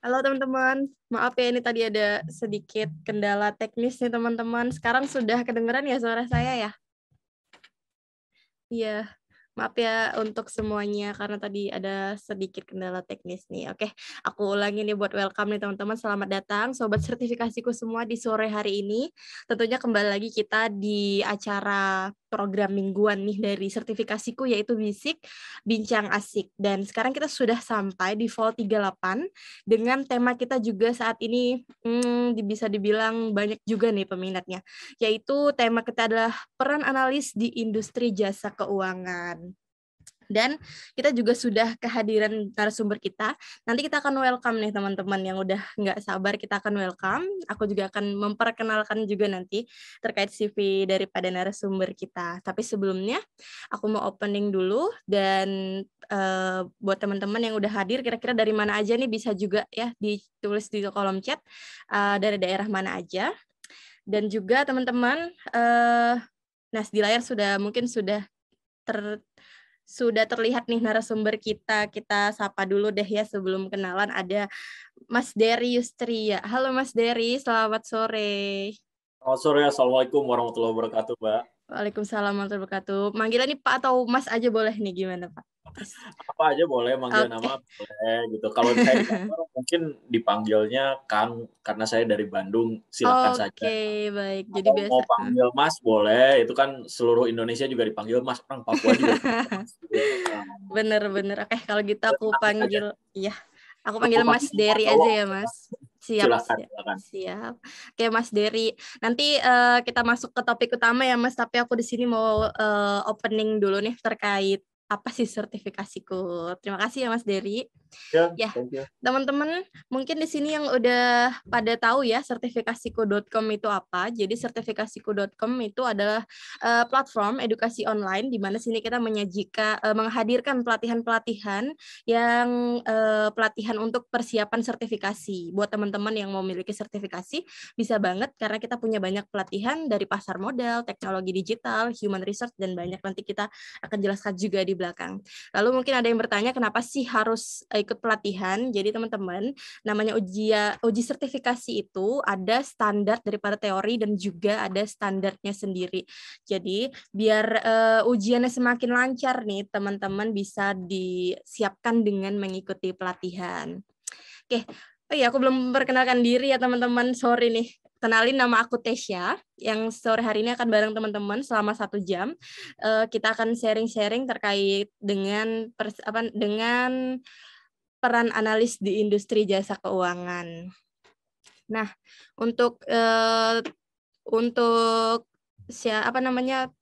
Halo teman-teman, maaf ya ini tadi ada sedikit kendala teknis nih teman-teman. Sekarang sudah kedengeran ya suara saya ya? Iya, maaf ya untuk semuanya karena tadi ada sedikit kendala teknis nih. Oke, aku ulangi nih buat welcome nih teman-teman. Selamat datang Sobat Sertifikasiku semua di sore hari ini. Tentunya kembali lagi kita di acara program mingguan nih dari Sertifikasiku yaitu Bisik Bincang Asik. Dan sekarang kita sudah sampai di Vol 38 dengan tema kita juga saat ini bisa dibilang banyak juga nih peminatnya. Yaitu tema kita adalah peran analis di industri jasa keuangan. Dan kita juga sudah kehadiran narasumber kita. Nanti kita akan welcome nih teman-teman yang udah nggak sabar, kita akan welcome. Aku juga akan memperkenalkan juga nanti terkait CV daripada narasumber kita. Tapi sebelumnya aku mau opening dulu dan buat teman-teman yang udah hadir, kira-kira dari mana aja nih bisa juga ya ditulis di kolom chat dari daerah mana aja. Dan juga teman-teman, nah di layar sudah terlihat nih narasumber kita. Kita sapa dulu deh ya sebelum kenalan. Ada Mas Dery Yustria. Halo Mas Dery, selamat sore. Selamat sore, Assalamualaikum warahmatullahi wabarakatuh, Mbak. Waalaikumsalam warahmatullahi wabarakatuh. Manggilnya nih Pak atau Mas aja boleh nih, gimana Pak? Apa aja boleh, manggil nama Oke. boleh gitu. Kalau saya di kantor mungkin dipanggilnya Kang, karena saya dari Bandung, silahkan saja. Oke, baik. Jadi Atau biasa. mau panggil Mas boleh, itu kan seluruh Indonesia juga dipanggil Mas, orang Papua juga dipanggil Mas. Bener-bener. Oke, kalau gitu aku Tenang saja. panggil, iya. Aku Kalau panggil mau Mas panggil Mas Dery aja tolong, ya, Mas. Siap, silahkan, siap. silakan. Siap. Oke, Mas Dery. Nanti kita masuk ke topik utama ya, Mas. Tapi aku di sini mau opening dulu nih terkait apa sih sertifikasiku. Terima kasih ya, Mas Dery. Ya, Ya, thank you. teman-teman mungkin di sini yang udah pada tahu ya sertifikasiku.com itu apa. Jadi sertifikasiku.com itu adalah platform edukasi online di mana sini kita menghadirkan pelatihan-pelatihan yang pelatihan untuk persiapan sertifikasi. Buat teman-teman yang mau memiliki sertifikasi bisa banget karena kita punya banyak pelatihan dari pasar modal, teknologi digital, human resource dan banyak nanti kita akan jelaskan juga di belakang. Lalu mungkin ada yang bertanya kenapa sih harus ikut pelatihan. Jadi teman-teman, namanya uji sertifikasi itu ada standar daripada teori dan juga ada standarnya sendiri. Jadi biar ujiannya semakin lancar nih, teman-teman bisa disiapkan dengan mengikuti pelatihan. Oke, oh iya aku belum memperkenalkan diri ya teman-teman, sorry nih. Kenalin, nama aku Tesya, yang sore hari ini akan bareng teman-teman selama 1 jam. Kita akan sharing-sharing terkait dengan peran analis di industri jasa keuangan. Nah, untuk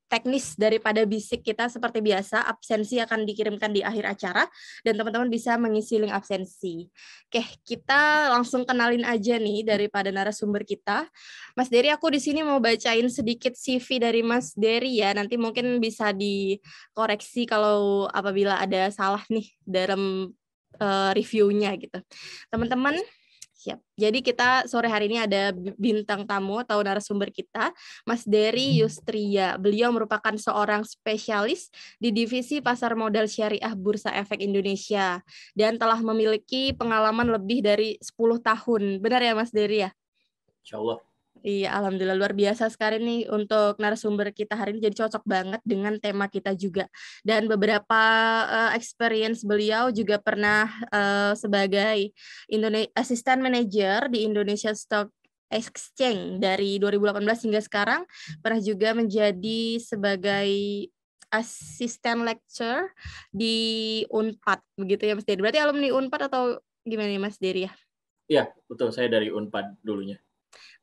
teknis daripada bisik kita seperti biasa, absensi akan dikirimkan di akhir acara dan teman-teman bisa mengisi link absensi. Oke, kita langsung kenalin aja nih daripada narasumber kita. Mas Dery, aku di sini mau bacain sedikit CV dari Mas Dery ya. Nanti mungkin bisa dikoreksi kalau apabila ada salah nih dalam reviewnya gitu. Teman-teman, siap. Jadi kita sore hari ini ada bintang tamu atau narasumber kita, Mas Dery Yustria. Beliau merupakan seorang spesialis di divisi pasar modal syariah Bursa Efek Indonesia dan telah memiliki pengalaman lebih dari 10 tahun. Benar ya Mas Dery ya? Insya Allah. Iya, alhamdulillah luar biasa sekali nih untuk narasumber kita hari ini, jadi cocok banget dengan tema kita juga. Dan beberapa experience beliau juga pernah sebagai Assistant Manager di Indonesia Stock Exchange dari 2018 hingga sekarang, pernah juga menjadi sebagai asisten lecturer di Unpad, begitu ya Mas Dery. Berarti alumni Unpad atau gimana nih Mas Dery ya? Iya, betul. Saya dari Unpad dulunya.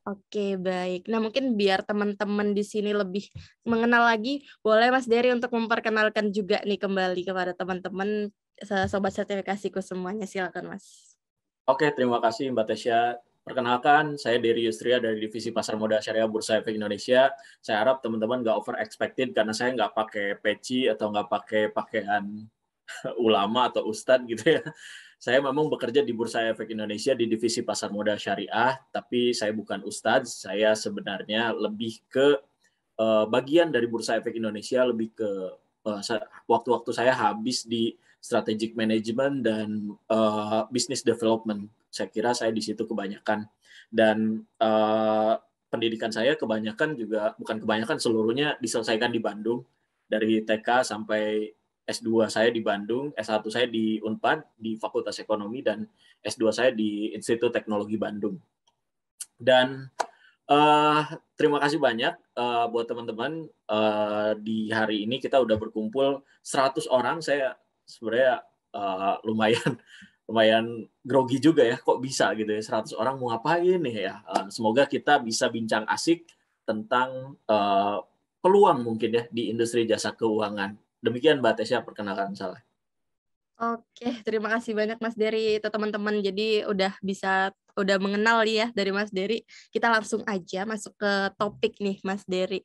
Oke, baik. Nah, mungkin biar teman-teman di sini lebih mengenal lagi, boleh Mas Dery untuk memperkenalkan juga nih kembali kepada teman-teman sobat sertifikasiku semuanya. Silakan, Mas. Oke, terima kasih Mbak Tesya. Perkenalkan, saya Dery Yustria dari Divisi Pasar Modal Syariah Bursa Efek Indonesia. Saya harap teman-teman nggak over expected karena saya nggak pakai peci atau nggak pakai pakaian ulama atau ustadz gitu ya. Saya memang bekerja di Bursa Efek Indonesia di Divisi Pasar Modal Syariah, tapi saya bukan ustadz. Saya sebenarnya lebih ke bagian dari Bursa Efek Indonesia, lebih ke waktu-waktu saya habis di strategic management dan business development. Saya kira saya di situ kebanyakan. Dan pendidikan saya kebanyakan juga, bukan kebanyakan, seluruhnya diselesaikan di Bandung. Dari TK sampai S2 saya di Bandung, S1 saya di Unpad, di Fakultas Ekonomi, dan S2 saya di Institut Teknologi Bandung. Dan terima kasih banyak buat teman-teman. Di hari ini kita udah berkumpul 100 orang. Saya sebenarnya lumayan grogi juga ya, kok bisa gitu ya, 100 orang mau ngapain nih ya. Semoga kita bisa bincang asik tentang peluang mungkin ya di industri jasa keuangan. Demikian Mbak Tesya, perkenalkan saya. Oke, terima kasih banyak Mas Dery itu teman-teman. Jadi udah mengenal ya dari Mas Dery. Kita langsung aja masuk ke topik nih Mas Dery.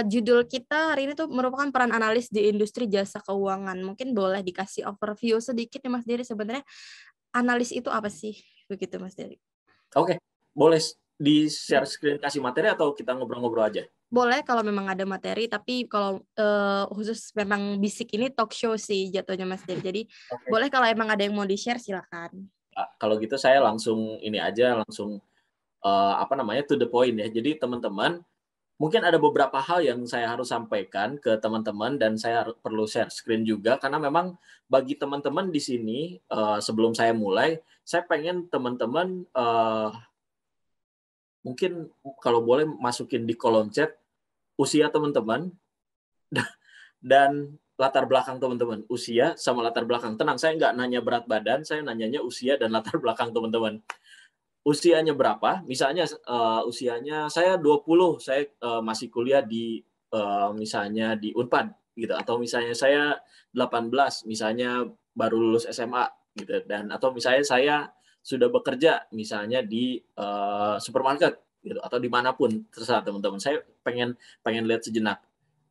Judul kita hari ini tuh merupakan peran analis di industri jasa keuangan. Mungkin boleh dikasih overview sedikit nih Mas Dery, sebenarnya analis itu apa sih? Begitu Mas Dery. Oke, boleh di share screen kasih materi atau kita ngobrol-ngobrol aja? Boleh kalau memang ada materi, tapi kalau khusus memang bisik ini talk show sih jatuhnya Mas Dery. Jadi boleh kalau emang ada yang mau di-share silakan. Kalau gitu saya langsung langsung to the point ya. Jadi teman-teman, mungkin ada beberapa hal yang saya harus sampaikan ke teman-teman dan saya perlu share screen juga karena memang bagi teman-teman di sini sebelum saya mulai, saya pengen teman-teman mungkin kalau boleh masukin di kolom chat usia teman-teman dan latar belakang teman-teman. Usia sama latar belakang. Tenang, saya nggak nanya berat badan, saya nanyanya usia dan latar belakang teman-teman. Usianya berapa? Misalnya usianya saya 20, saya masih kuliah di misalnya di Unpad gitu, atau misalnya saya 18, misalnya baru lulus SMA gitu, dan atau misalnya saya sudah bekerja misalnya di supermarket gitu, atau dimanapun terserah teman-teman. Saya pengen lihat sejenak.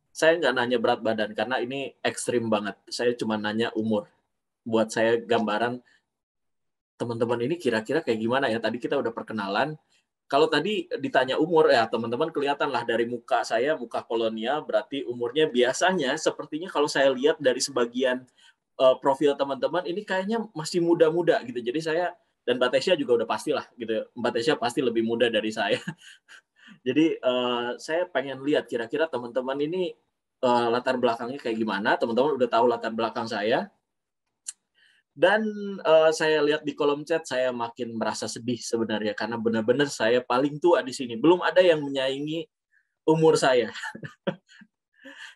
Saya nggak nanya berat badan karena ini ekstrim banget. Saya cuma nanya umur. Buat saya gambaran teman-teman ini kira-kira kayak gimana ya. Tadi kita udah perkenalan. Kalau tadi ditanya umur ya teman-teman kelihatan lah dari muka saya, muka kolonial, berarti umurnya biasanya sepertinya kalau saya lihat dari sebagian profil teman-teman ini kayaknya masih muda-muda gitu. Jadi saya dan Mbak Tesya juga udah pastilah gitu. Mbak Tesya pasti lebih muda dari saya. Jadi saya pengen lihat kira-kira teman-teman ini latar belakangnya kayak gimana. Teman-teman udah tahu latar belakang saya. Dan saya lihat di kolom chat, saya makin merasa sedih sebenarnya karena benar-benar saya paling tua di sini. Belum ada yang menyaingi umur saya.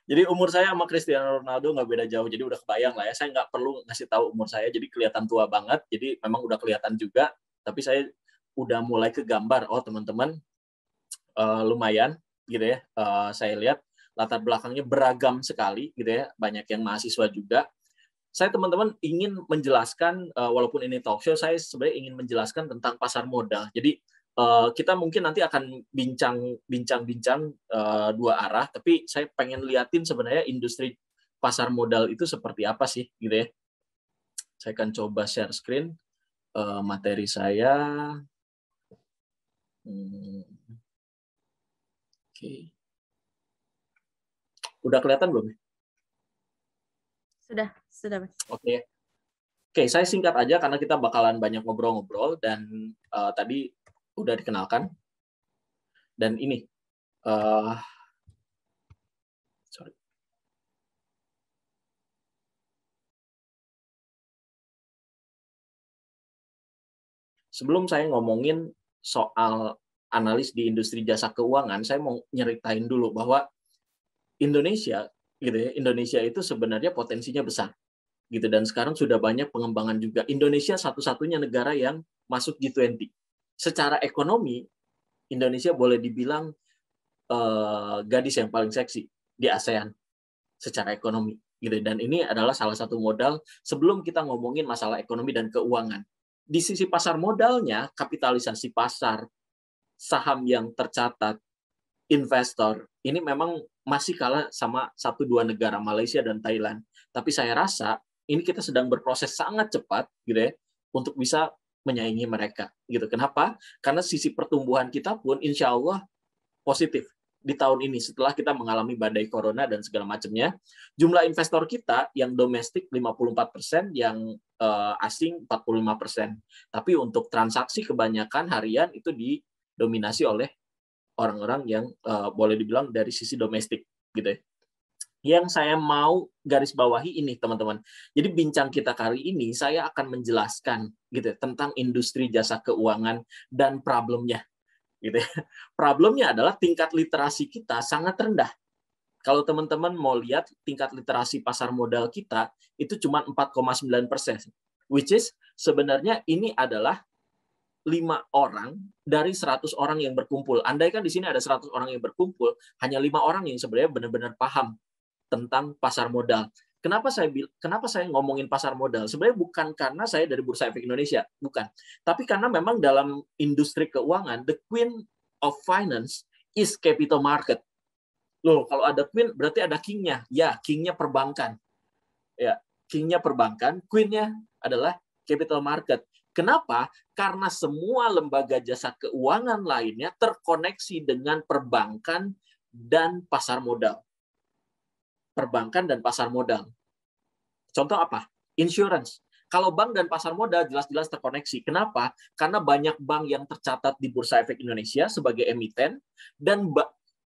Jadi umur saya sama Cristiano Ronaldo nggak beda jauh. Jadi udah kebayang lah ya. Saya nggak perlu ngasih tahu umur saya. Jadi kelihatan tua banget. Jadi memang udah kelihatan juga. Tapi saya udah mulai kegambar. Oh teman-teman, lumayan gitu ya. Saya lihat latar belakangnya beragam sekali gitu ya. Banyak yang mahasiswa juga. Saya teman-teman ingin menjelaskan walaupun ini talk show, saya sebenarnya ingin menjelaskan tentang pasar modal. Jadi kita mungkin nanti akan bincang-bincang dua arah, tapi saya pengen liatin sebenarnya industri pasar modal itu seperti apa sih gitu ya. Saya akan coba share screen materi saya. Oke. Udah kelihatan belum? Sudah Mas. Oke. Oke, saya singkat aja karena kita bakalan banyak ngobrol-ngobrol dan tadi udah dikenalkan. Dan ini, sorry. Sebelum saya ngomongin soal analis di industri jasa keuangan, saya mau nyeritain dulu bahwa Indonesia, gitu ya, Indonesia itu sebenarnya potensinya besar, gitu. Dan sekarang sudah banyak pengembangan juga. Indonesia satu-satunya negara yang masuk G20. Secara ekonomi, Indonesia boleh dibilang gadis yang paling seksi di ASEAN secara ekonomi, gitu. Dan ini adalah salah satu modal sebelum kita ngomongin masalah ekonomi dan keuangan. Di sisi pasar modalnya, kapitalisasi pasar, saham yang tercatat, investor, ini memang masih kalah sama 1-2 negara, Malaysia dan Thailand. Tapi saya rasa ini kita sedang berproses sangat cepat gitu ya untuk bisa menyaingi mereka gitu. Kenapa? Karena sisi pertumbuhan kita pun insya Allah positif di tahun ini setelah kita mengalami badai corona dan segala macamnya. Jumlah investor kita yang domestik 54%, yang asing 45%. Tapi untuk transaksi kebanyakan harian itu didominasi oleh orang-orang yang boleh dibilang dari sisi domestik gitu ya. Yang saya mau garis bawahi ini teman-teman. Jadi bincang kita kali ini saya akan menjelaskan gitu ya, tentang industri jasa keuangan dan problemnya. Gitu ya. Problemnya adalah tingkat literasi kita sangat rendah. Kalau teman-teman mau lihat tingkat literasi pasar modal kita itu cuma 4,9%. Which is sebenarnya ini adalah 5 orang dari 100 orang yang berkumpul. Andai kan di sini ada 100 orang yang berkumpul, hanya 5 orang yang sebenarnya benar-benar paham tentang pasar modal. Kenapa saya ngomongin pasar modal? Sebenarnya bukan karena saya dari Bursa Efek Indonesia, bukan. Tapi karena memang dalam industri keuangan, the queen of finance is capital market. Loh, kalau ada queen berarti ada king-nya. Ya, king-nya perbankan. Ya, king-nya perbankan, queen-nya adalah capital market. Kenapa? Karena semua lembaga jasa keuangan lainnya terkoneksi dengan perbankan dan pasar modal. Perbankan dan pasar modal. Contoh apa? Insurance. Kalau bank dan pasar modal jelas-jelas terkoneksi. Kenapa? Karena banyak bank yang tercatat di Bursa Efek Indonesia sebagai emiten, dan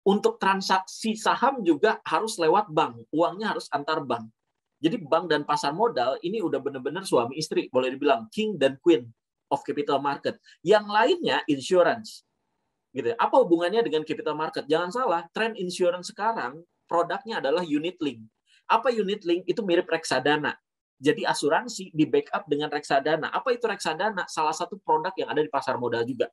untuk transaksi saham juga harus lewat bank. Uangnya harus antar bank. Jadi bank dan pasar modal ini udah benar-benar suami istri, boleh dibilang king dan queen of capital market. Yang lainnya insurance. Gitu. Apa hubungannya dengan capital market? Jangan salah, tren insurance sekarang produknya adalah unit link. Apa unit link? Itu mirip reksadana. Jadi asuransi di backup dengan reksadana. Apa itu reksadana? Salah satu produk yang ada di pasar modal juga.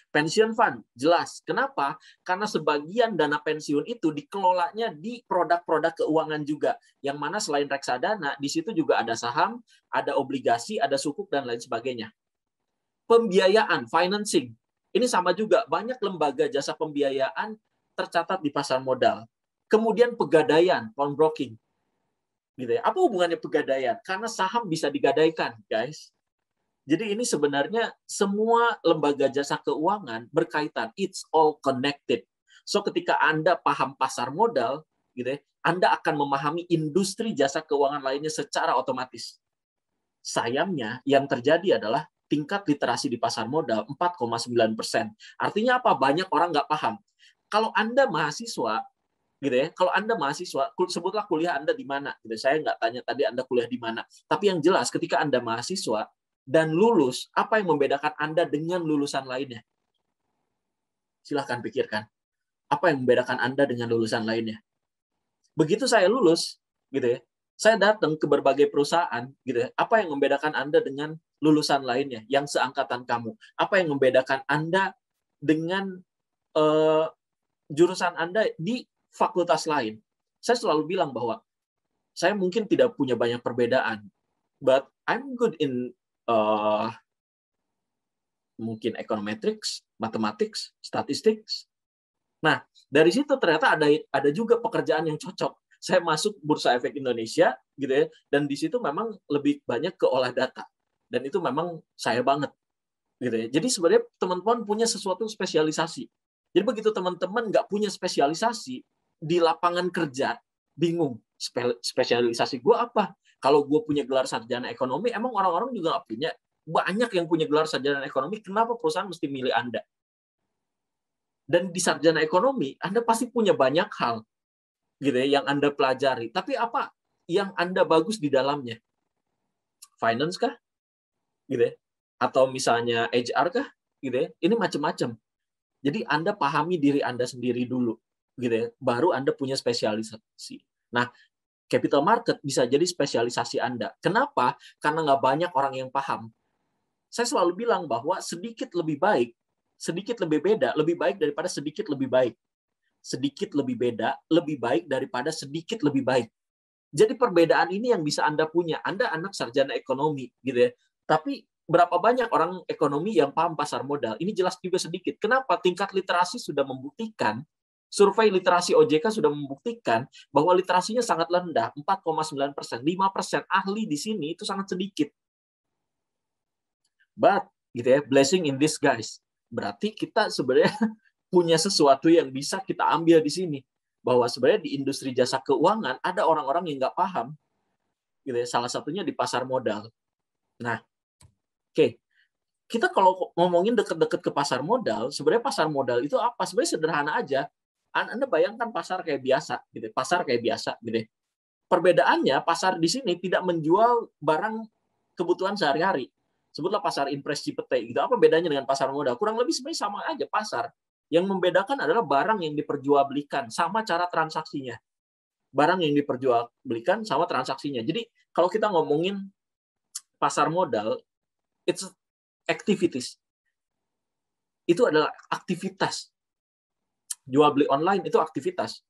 Pension fund, jelas. Kenapa? Karena sebagian dana pensiun itu dikelolanya di produk-produk keuangan juga. Yang mana selain reksadana, di situ juga ada saham, ada obligasi, ada sukuk, dan lain sebagainya. Pembiayaan, financing. Ini sama juga. Banyak lembaga jasa pembiayaan tercatat di pasar modal. Kemudian pegadaian, pawnbroking. Gitu ya. Apa hubungannya pegadaian? Karena saham bisa digadaikan, guys. Jadi ini sebenarnya semua lembaga jasa keuangan berkaitan. It's all connected. So ketika Anda paham pasar modal, gitu ya, Anda akan memahami industri jasa keuangan lainnya secara otomatis. Sayangnya yang terjadi adalah tingkat literasi di pasar modal 4,9%. Artinya apa? Banyak orang nggak paham. Kalau Anda mahasiswa, gitu ya, kalau Anda mahasiswa, sebutlah kuliah Anda di mana. Gitu. Saya nggak tanya tadi Anda kuliah di mana. Tapi yang jelas ketika Anda mahasiswa dan lulus, apa yang membedakan Anda dengan lulusan lainnya? Silahkan pikirkan. Apa yang membedakan Anda dengan lulusan lainnya? Begitu saya lulus, gitu ya, saya datang ke berbagai perusahaan, gitu ya, apa yang membedakan Anda dengan lulusan lainnya yang seangkatan kamu? Apa yang membedakan Anda dengan jurusan Anda di fakultas lain? Saya selalu bilang bahwa saya mungkin tidak punya banyak perbedaan, but I'm good in mungkin econometrics, mathematics, statistics. Nah, dari situ ternyata ada juga pekerjaan yang cocok. Saya masuk Bursa Efek Indonesia, gitu ya, dan di situ memang lebih banyak ke olah data, dan itu memang saya banget, gitu ya. Jadi sebenarnya teman-teman punya sesuatu spesialisasi. Jadi begitu teman-teman nggak punya spesialisasi di lapangan kerja, bingung spesialisasi gue apa? Kalau gue punya gelar sarjana ekonomi, emang orang-orang juga nggak punya. Banyak yang punya gelar sarjana ekonomi, kenapa perusahaan mesti milih Anda? Dan di sarjana ekonomi, Anda pasti punya banyak hal, gitu ya, yang Anda pelajari. Tapi apa yang Anda bagus di dalamnya? Finance kah? Gitu ya? Atau misalnya HR kah? Gitu ya? Ini macam-macam. Jadi Anda pahami diri Anda sendiri dulu, gitu ya. Baru Anda punya spesialisasi. Nah, capital market bisa jadi spesialisasi Anda. Kenapa? Karena nggak banyak orang yang paham. Saya selalu bilang bahwa sedikit lebih baik, sedikit lebih beda, lebih baik daripada sedikit lebih baik. Sedikit lebih beda, lebih baik daripada sedikit lebih baik. Jadi perbedaan ini yang bisa Anda punya. Anda anak sarjana ekonomi, gitu ya. Tapi berapa banyak orang ekonomi yang paham pasar modal? Ini jelas juga sedikit. Kenapa? Tingkat literasi sudah membuktikan, survei literasi OJK sudah membuktikan bahwa literasinya sangat rendah, 4,9%. 5% ahli di sini itu sangat sedikit. But, gitu ya, blessing in disguise. Berarti kita sebenarnya punya sesuatu yang bisa kita ambil di sini. Bahwa sebenarnya di industri jasa keuangan ada orang-orang yang nggak paham. Gitu ya. Salah satunya di pasar modal. Nah, oke. Kita kalau ngomongin deket-deket ke pasar modal, sebenarnya pasar modal itu apa? Sebenarnya sederhana aja. Anda bayangkan pasar kayak biasa, gitu. Pasar kayak biasa, gitu. Perbedaannya, pasar di sini tidak menjual barang kebutuhan sehari-hari. Sebutlah pasar Impres Cipete, gitu. Apa bedanya dengan pasar modal? Kurang lebih sebenarnya sama aja pasar. Yang membedakan adalah barang yang diperjualbelikan, sama cara transaksinya. Barang yang diperjualbelikan sama transaksinya. Jadi kalau kita ngomongin pasar modal, it's activities. Itu adalah aktivitas. Jual beli online itu aktivitas.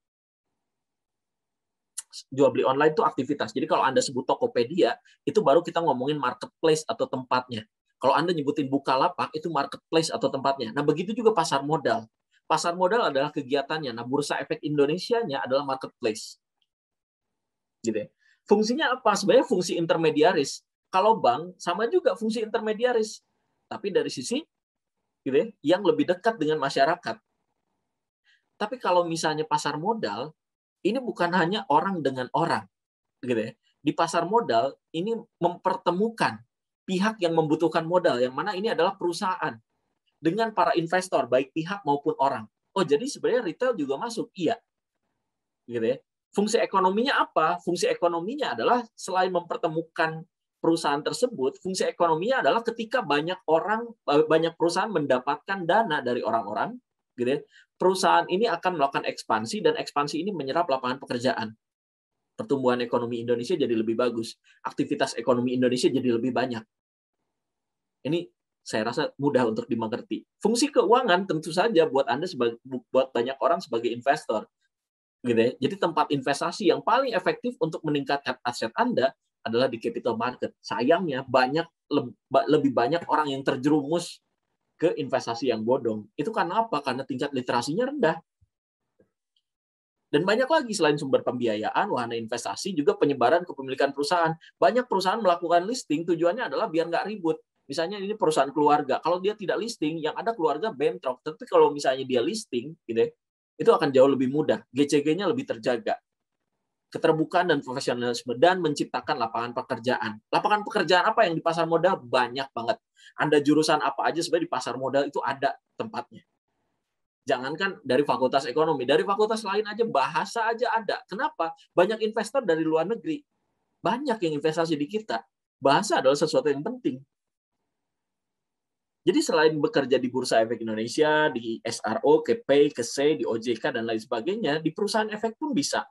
Jual beli online itu aktivitas. Jadi kalau Anda sebut Tokopedia, itu baru kita ngomongin marketplace atau tempatnya. Kalau Anda nyebutin Bukalapak, itu marketplace atau tempatnya. Nah, begitu juga pasar modal. Pasar modal adalah kegiatannya. Nah, Bursa Efek Indonesia-nya adalah marketplace. Gitu ya. Fungsinya apa? Sebenarnya fungsi intermediaris. Kalau bank, sama juga fungsi intermediaris. Tapi dari sisi gitu ya, yang lebih dekat dengan masyarakat. Tapi kalau misalnya pasar modal, ini bukan hanya orang dengan orang, gitu ya. Di pasar modal ini mempertemukan pihak yang membutuhkan modal, yang mana ini adalah perusahaan dengan para investor, baik pihak maupun orang. Oh, jadi sebenarnya retail juga masuk, iya, gitu ya. Fungsi ekonominya apa? Fungsi ekonominya adalah selain mempertemukan perusahaan tersebut, fungsi ekonominya adalah ketika banyak perusahaan mendapatkan dana dari orang-orang, gitu ya, perusahaan ini akan melakukan ekspansi dan ekspansi ini menyerap lapangan pekerjaan. Pertumbuhan ekonomi Indonesia jadi lebih bagus, aktivitas ekonomi Indonesia jadi lebih banyak. Ini saya rasa mudah untuk dimengerti. Fungsi keuangan tentu saja buat Anda buat banyak orang sebagai investor, gitu ya. Jadi tempat investasi yang paling efektif untuk meningkatkan aset Anda adalah di capital market. Sayangnya lebih banyak orang yang terjerumus ke investasi yang bodong. Itu karena apa? Karena tingkat literasinya rendah. Dan banyak lagi selain sumber pembiayaan, wahana investasi, juga penyebaran kepemilikan perusahaan. Banyak perusahaan melakukan listing, tujuannya adalah biar nggak ribut. Misalnya ini perusahaan keluarga. Kalau dia tidak listing, yang ada keluarga bentrok. Tapi kalau misalnya dia listing, gitu ya, itu akan jauh lebih mudah. GCG-nya lebih terjaga. Keterbukaan dan profesionalisme, dan menciptakan lapangan pekerjaan. Lapangan pekerjaan apa yang di pasar modal? Banyak banget. Anda jurusan apa aja sebenarnya di pasar modal itu ada tempatnya. Jangankan dari fakultas ekonomi, dari fakultas lain aja, bahasa aja ada. Kenapa? Banyak investor dari luar negeri. Banyak yang investasi di kita. Bahasa adalah sesuatu yang penting. Jadi selain bekerja di Bursa Efek Indonesia, di SRO, KPI, KSE, di OJK, dan lain sebagainya, di perusahaan efek pun bisa.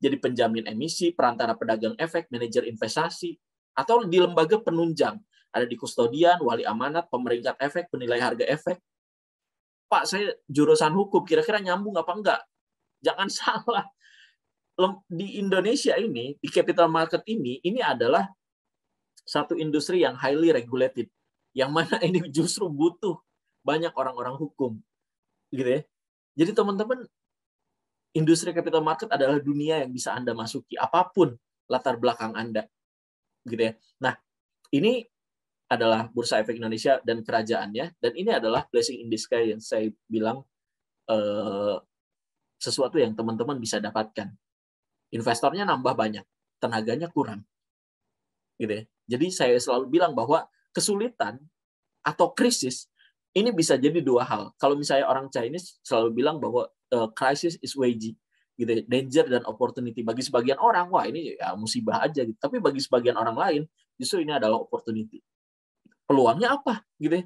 Jadi penjamin emisi, perantara pedagang efek, manajer investasi, atau di lembaga penunjang. Ada di kustodian, wali amanat, pemeringkat efek, penilai harga efek. Pak, saya jurusan hukum, kira-kira nyambung apa enggak? Jangan salah. Di Indonesia ini, di capital market ini adalah satu industri yang highly regulated. Yang mana ini justru butuh banyak orang-orang hukum. Gitu ya. Jadi teman-teman, industri capital market adalah dunia yang bisa Anda masuki, apapun latar belakang Anda. Gitu ya. Nah, ini adalah Bursa Efek Indonesia dan kerajaannya, dan ini adalah blessing in disguise yang saya bilang sesuatu yang teman-teman bisa dapatkan. Investornya nambah banyak, tenaganya kurang. Gitu ya. Jadi saya selalu bilang bahwa kesulitan atau krisis ini bisa jadi dua hal. Kalau misalnya orang Chinese selalu bilang bahwa crisis is wage, gitu ya, danger dan opportunity. Bagi sebagian orang, wah ini ya musibah aja gitu. Tapi bagi sebagian orang lain, justru ini adalah opportunity. Peluangnya apa? Gitu ya.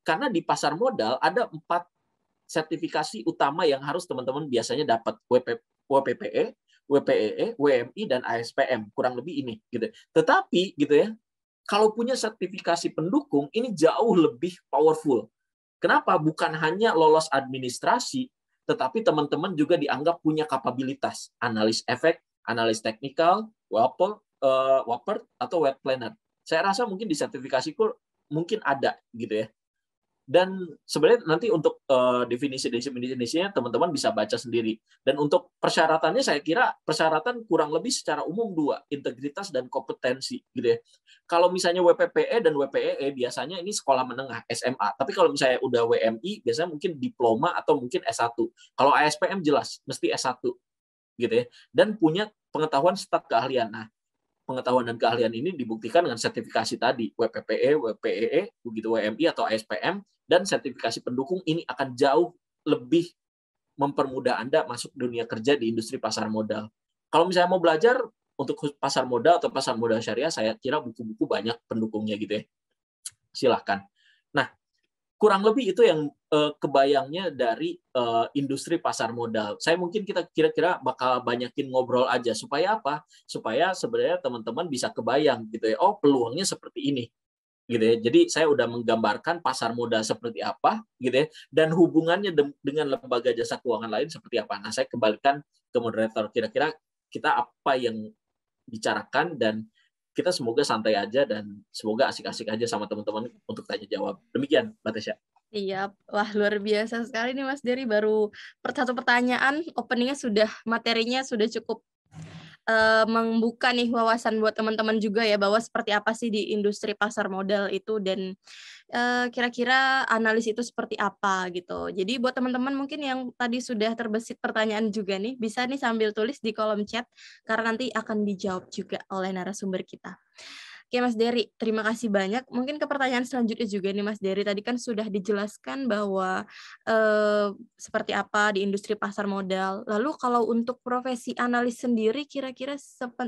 Karena di pasar modal ada 4 sertifikasi utama yang harus teman-teman biasanya dapat: WPPE, WPEE, WMI, dan ASPM. Kurang lebih ini, gitu. Tetapi, gitu ya, kalau punya sertifikasi pendukung, ini jauh lebih powerful. Kenapa? Bukan hanya lolos administrasi, tetapi teman-teman juga dianggap punya kapabilitas. Analis efek, analis teknikal, Wapert, atau web planner. Saya rasa mungkin di sertifikasiku mungkin ada, gitu ya. Dan sebenarnya nanti untuk definisinya teman-teman bisa baca sendiri. Dan untuk persyaratannya saya kira persyaratan kurang lebih secara umum dua, integritas dan kompetensi gitu ya. Kalau misalnya WPPE dan WPEE biasanya ini sekolah menengah, SMA. Tapi kalau misalnya udah WMI biasanya mungkin diploma atau mungkin S1. Kalau ASPM jelas mesti S1 gitu ya. Dan punya pengetahuan stat keahlian. Nah, pengetahuan dan keahlian ini dibuktikan dengan sertifikasi tadi, WPPE, WPEE, begitu WMI atau ASPM, dan sertifikasi pendukung ini akan jauh lebih mempermudah Anda masuk dunia kerja di industri pasar modal. Kalau misalnya mau belajar untuk pasar modal atau pasar modal syariah, saya kira buku-buku banyak pendukungnya gitu ya. Silahkan. Nah, kurang lebih itu yang kebayangnya dari industri pasar modal. Saya mungkin kita kira-kira bakal banyakin ngobrol aja supaya apa? Supaya sebenarnya teman-teman bisa kebayang gitu ya. Oh, peluangnya seperti ini. Gitu ya. Jadi saya udah menggambarkan pasar modal seperti apa gitu ya dan hubungannya dengan lembaga jasa keuangan lain seperti apa. Nah, saya kembalikan ke moderator kira-kira kita apa yang bicarakan dan kita semoga santai aja dan semoga asik-asik aja sama teman-teman untuk tanya jawab. Demikian, Mbak Tesya. Iya, wah luar biasa sekali nih Mas Dery, baru satu pertanyaan openingnya sudah materinya sudah cukup membuka nih wawasan buat teman-teman juga ya bahwa seperti apa sih di industri pasar modal itu dan kira-kira analis itu seperti apa gitu. Jadi buat teman-teman mungkin yang tadi sudah terbesit pertanyaan juga nih, bisa nih sambil tulis di kolom chat karena nanti akan dijawab juga oleh narasumber kita. Oke Mas Dery, terima kasih banyak. Mungkin ke pertanyaan selanjutnya juga nih Mas Dery, tadi kan sudah dijelaskan bahwa seperti apa di industri pasar modal. Lalu kalau untuk profesi analis sendiri kira-kira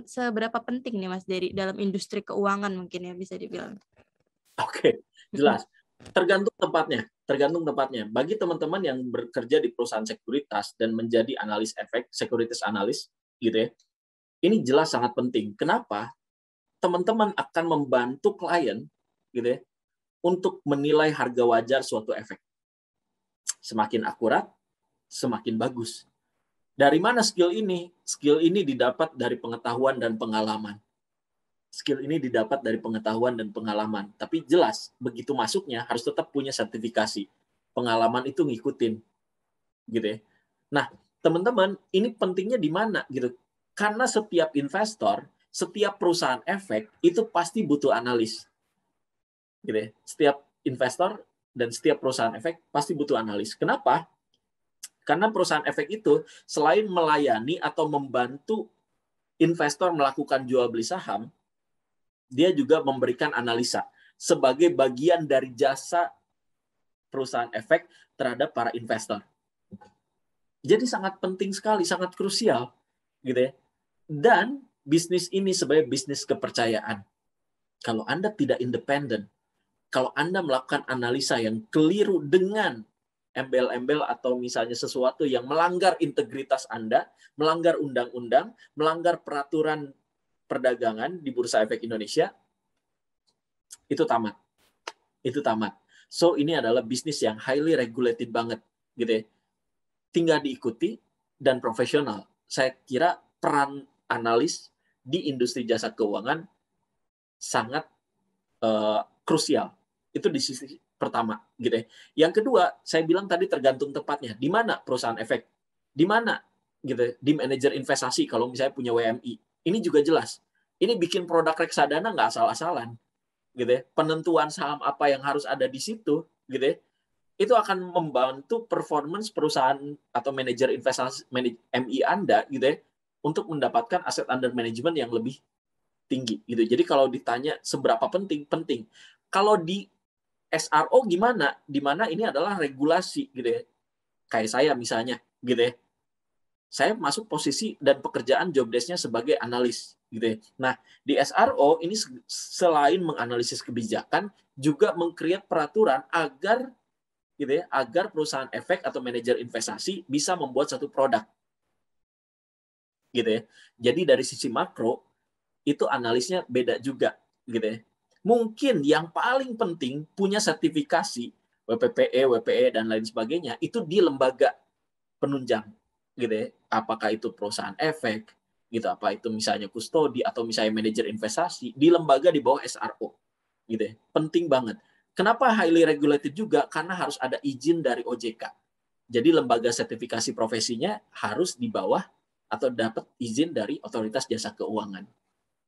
seberapa penting nih Mas Dery dalam industri keuangan mungkin ya bisa dibilang? Oke, jelas. Tergantung tempatnya. Bagi teman-teman yang bekerja di perusahaan sekuritas dan menjadi analis efek, securities analyst gitu ya. Ini jelas sangat penting. Kenapa? Teman-teman akan membantu klien gitu ya untuk menilai harga wajar suatu efek. Semakin akurat, semakin bagus. Dari mana skill ini? Skill ini didapat dari pengetahuan dan pengalaman. Tapi jelas, begitu masuknya harus tetap punya sertifikasi. Pengalaman itu ngikutin. Gitu ya. Nah, teman-teman, ini pentingnya di mana gitu? Karena setiap investor, setiap perusahaan efek itu pasti butuh analis. Gitu ya. Setiap investor dan setiap perusahaan efek pasti butuh analis. Kenapa? Karena perusahaan efek itu selain melayani atau membantu investor melakukan jual beli saham, dia juga memberikan analisa sebagai bagian dari jasa perusahaan efek terhadap para investor. Jadi sangat penting sekali, sangat krusial, gitu ya. Dan bisnis ini sebagai bisnis kepercayaan. Kalau Anda tidak independen, kalau Anda melakukan analisa yang keliru dengan embel-embel atau misalnya sesuatu yang melanggar integritas Anda, melanggar undang-undang, melanggar peraturan perdagangan di Bursa Efek Indonesia, itu tamat. Itu tamat. So, ini adalah bisnis yang highly regulated banget, gitu ya. Tinggal diikuti dan profesional. Saya kira peran analis di industri jasa keuangan sangat krusial. Itu di sisi pertama, gitu ya. Yang kedua, saya bilang tadi tergantung tempatnya. Di mana perusahaan efek? Di mana, gitu? Di manajer investasi kalau misalnya punya WMI. Ini juga jelas. Ini bikin produk reksadana nggak asal-asalan, gitu ya. Penentuan saham apa yang harus ada di situ, gitu ya. Itu akan membantu performance perusahaan atau manajer investasi MI Anda gitu ya untuk mendapatkan aset under management yang lebih tinggi gitu. Jadi kalau ditanya seberapa penting, penting. Kalau di SRO gimana? Di mana ini adalah regulasi gitu ya. Kayak saya misalnya gitu ya. Saya masuk posisi dan pekerjaan job desk-nya sebagai analis gitu ya. Nah, di SRO ini selain menganalisis kebijakan juga meng-create peraturan agar gitu ya, agar perusahaan efek atau manajer investasi bisa membuat satu produk. Gitu ya. Jadi dari sisi makro itu analisnya beda juga gitu ya. Mungkin yang paling penting punya sertifikasi WPPE, WPE dan lain sebagainya itu di lembaga penunjang gitu ya. Apakah itu perusahaan efek gitu, apa itu misalnya kustodi atau misalnya manajer investasi di lembaga di bawah SRO gitu ya. Penting banget. Kenapa highly regulated juga? Karena harus ada izin dari OJK. Jadi lembaga sertifikasi profesinya harus di bawah atau dapat izin dari Otoritas Jasa Keuangan.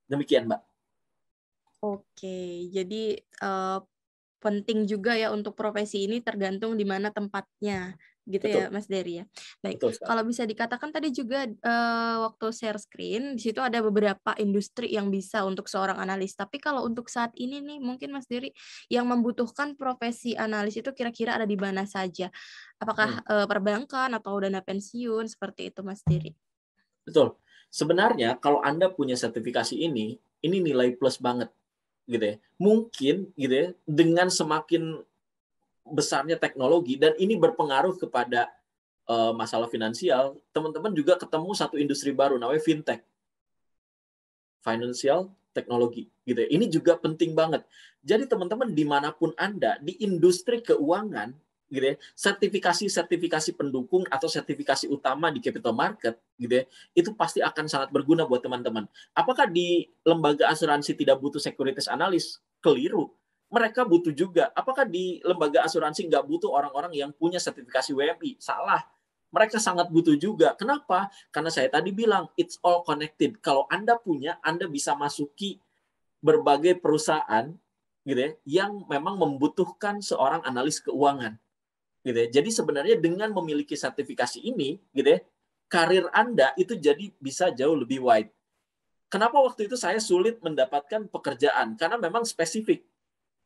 Demikian, Mbak. Oke, jadi penting juga ya untuk profesi ini tergantung di mana tempatnya, gitu ya, Betul, Mas Dery ya. Baik, betul sekali. kalau bisa dikatakan tadi juga waktu share screen di situ ada beberapa industri yang bisa untuk seorang analis. Tapi kalau untuk saat ini nih, mungkin Mas Dery yang membutuhkan profesi analis itu kira-kira ada di mana saja? Apakah perbankan atau dana pensiun seperti itu, Mas Dery? Betul. Sebenarnya kalau Anda punya sertifikasi ini nilai plus banget gitu ya. Mungkin gitu ya, dengan semakin besarnya teknologi dan ini berpengaruh kepada masalah finansial, teman-teman juga ketemu satu industri baru namanya fintech, financial technology gitu ya. Ini juga penting banget. Jadi teman-teman dimanapun Anda di industri keuangan gitu ya, sertifikasi pendukung atau sertifikasi utama di capital market gitu ya, itu pasti akan sangat berguna buat teman-teman. Apakah di lembaga asuransi tidak butuh securities analyst? Keliru. Mereka butuh juga. Apakah di lembaga asuransi nggak butuh orang-orang yang punya sertifikasi WMI? Salah. Mereka sangat butuh juga. Kenapa? Karena saya tadi bilang, it's all connected. Kalau Anda punya, Anda bisa masuki berbagai perusahaan gitu ya, yang memang membutuhkan seorang analis keuangan. Gitu ya. Jadi sebenarnya dengan memiliki sertifikasi ini, gitu ya, karir Anda itu jadi bisa jauh lebih wide. Kenapa waktu itu saya sulit mendapatkan pekerjaan? Karena memang spesifik,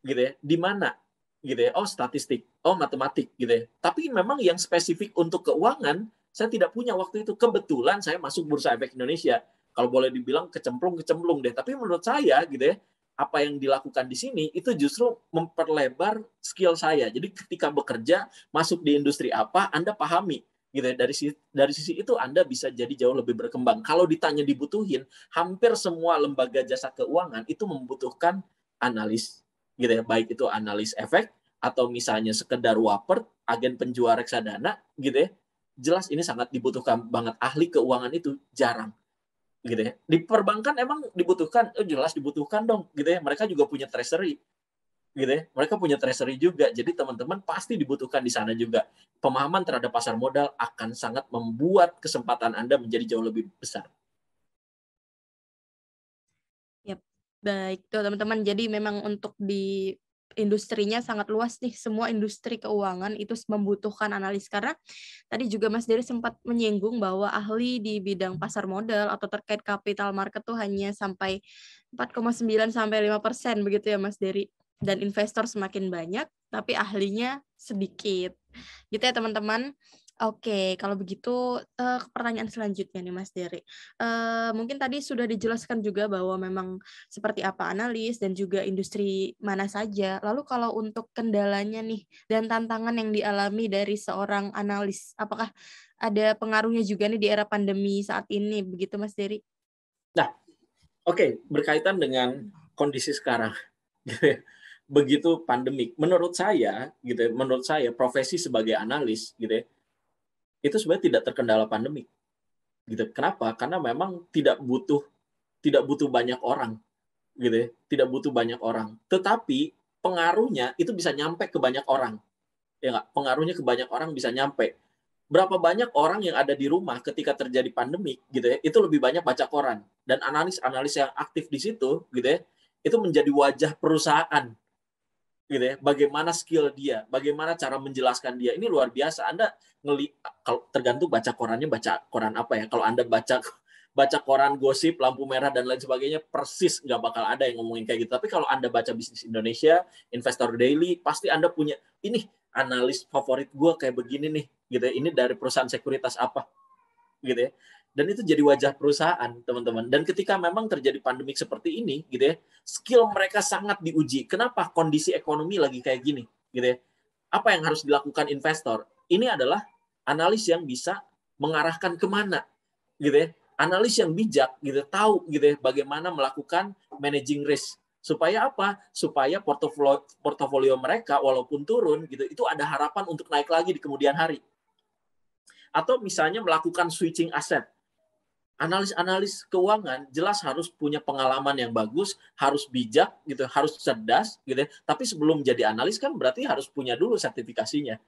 gitu ya. Di mana? Gitu ya. Oh, statistik, oh matematik, gitu ya. Tapi memang yang spesifik untuk keuangan saya tidak punya waktu itu. Kebetulan saya masuk Bursa Efek Indonesia. Kalau boleh dibilang kecemplung deh. Tapi menurut saya, gitu ya, apa yang dilakukan di sini itu justru memperlebar skill saya. Jadi ketika bekerja masuk di industri apa, Anda pahami gitu ya. Dari sisi itu Anda bisa jadi jauh lebih berkembang. Kalau ditanya dibutuhin, hampir semua lembaga jasa keuangan itu membutuhkan analis gitu ya, baik itu analis efek atau misalnya sekedar waper, agen penjual reksadana gitu ya. Jelas ini sangat dibutuhkan banget. Ahli keuangan itu jarang gitu ya. Di perbankan emang dibutuhkan, jelas dibutuhkan dong gitu ya. Mereka juga punya treasury gitu ya. Mereka punya treasury juga. Jadi teman-teman pasti dibutuhkan di sana juga. Pemahaman terhadap pasar modal akan sangat membuat kesempatan Anda menjadi jauh lebih besar. Yap, baik tuh teman-teman. Jadi memang untuk di industrinya sangat luas nih. Semua industri keuangan itu membutuhkan analis karena tadi juga Mas Dery sempat menyinggung bahwa ahli di bidang pasar modal atau terkait capital market tuh hanya sampai 4,9 sampai 5% begitu ya Mas Dery. Dan investor semakin banyak, tapi ahlinya sedikit. Gitu ya teman-teman. Oke, kalau begitu pertanyaan selanjutnya nih Mas Dery. Mungkin tadi sudah dijelaskan juga bahwa memang seperti apa analis dan juga industri mana saja. Lalu kalau untuk kendalanya nih dan tantangan yang dialami dari seorang analis, apakah ada pengaruhnya juga nih di era pandemi saat ini, begitu Mas Dery? Nah, oke, berkaitan dengan kondisi sekarang. Begitu pandemik. Menurut saya profesi sebagai analis gitu ya, itu sebenarnya tidak terkendala pandemik. Gitu. Kenapa? Karena memang tidak butuh banyak orang, gitu ya. Tidak butuh banyak orang. Tetapi pengaruhnya itu bisa nyampe ke banyak orang. Ya nggak? Pengaruhnya ke banyak orang bisa nyampe. Berapa banyak orang yang ada di rumah ketika terjadi pandemik gitu ya, itu lebih banyak baca koran. Dan analis-analis yang aktif di situ gitu ya, itu menjadi wajah perusahaan gitu ya, bagaimana skill dia, bagaimana cara menjelaskan dia, ini luar biasa. Anda kalau tergantung baca korannya, baca koran apa ya. Kalau Anda baca koran gosip, lampu merah dan lain sebagainya, persis nggak bakal ada yang ngomongin kayak gitu. Tapi kalau Anda baca Bisnis Indonesia, Investor Daily, pasti Anda punya ini analis favorit gue kayak begini nih, gitu ya. Ini dari perusahaan sekuritas apa, gitu ya. Dan itu jadi wajah perusahaan, teman-teman. Dan ketika memang terjadi pandemik seperti ini, gitu ya, skill mereka sangat diuji. Kenapa? Kondisi ekonomi lagi kayak gini, gitu ya. Apa yang harus dilakukan investor? Ini adalah analis yang bisa mengarahkan kemana, gitu ya. Analis yang bijak, gitu, tahu, gitu ya, bagaimana melakukan managing risk. Supaya apa? Supaya portofolio mereka walaupun turun, gitu, itu ada harapan untuk naik lagi di kemudian hari. Atau misalnya melakukan switching aset. Analis-analis keuangan jelas harus punya pengalaman yang bagus, harus bijak gitu, harus cerdas gitu ya. Tapi sebelum jadi analis kan berarti harus punya dulu sertifikasinya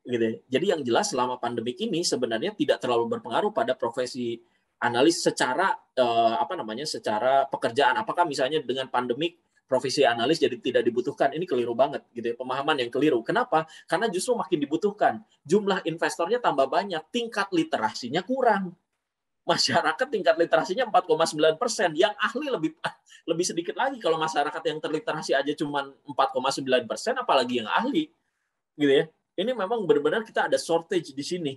gitu ya. Jadi yang jelas selama pandemik ini sebenarnya tidak terlalu berpengaruh pada profesi analis secara secara pekerjaan. Apakah misalnya dengan pandemik profesi analis jadi tidak dibutuhkan? Ini keliru banget gitu ya. Pemahaman yang keliru. Kenapa? Karena justru makin dibutuhkan. Jumlah investornya tambah banyak, tingkat literasinya kurang. Masyarakat tingkat literasinya 4,9%, yang ahli lebih sedikit lagi. Kalau masyarakat yang terliterasi aja cuma 4,9%, apalagi yang ahli, gitu ya. Ini memang benar-benar kita ada shortage di sini,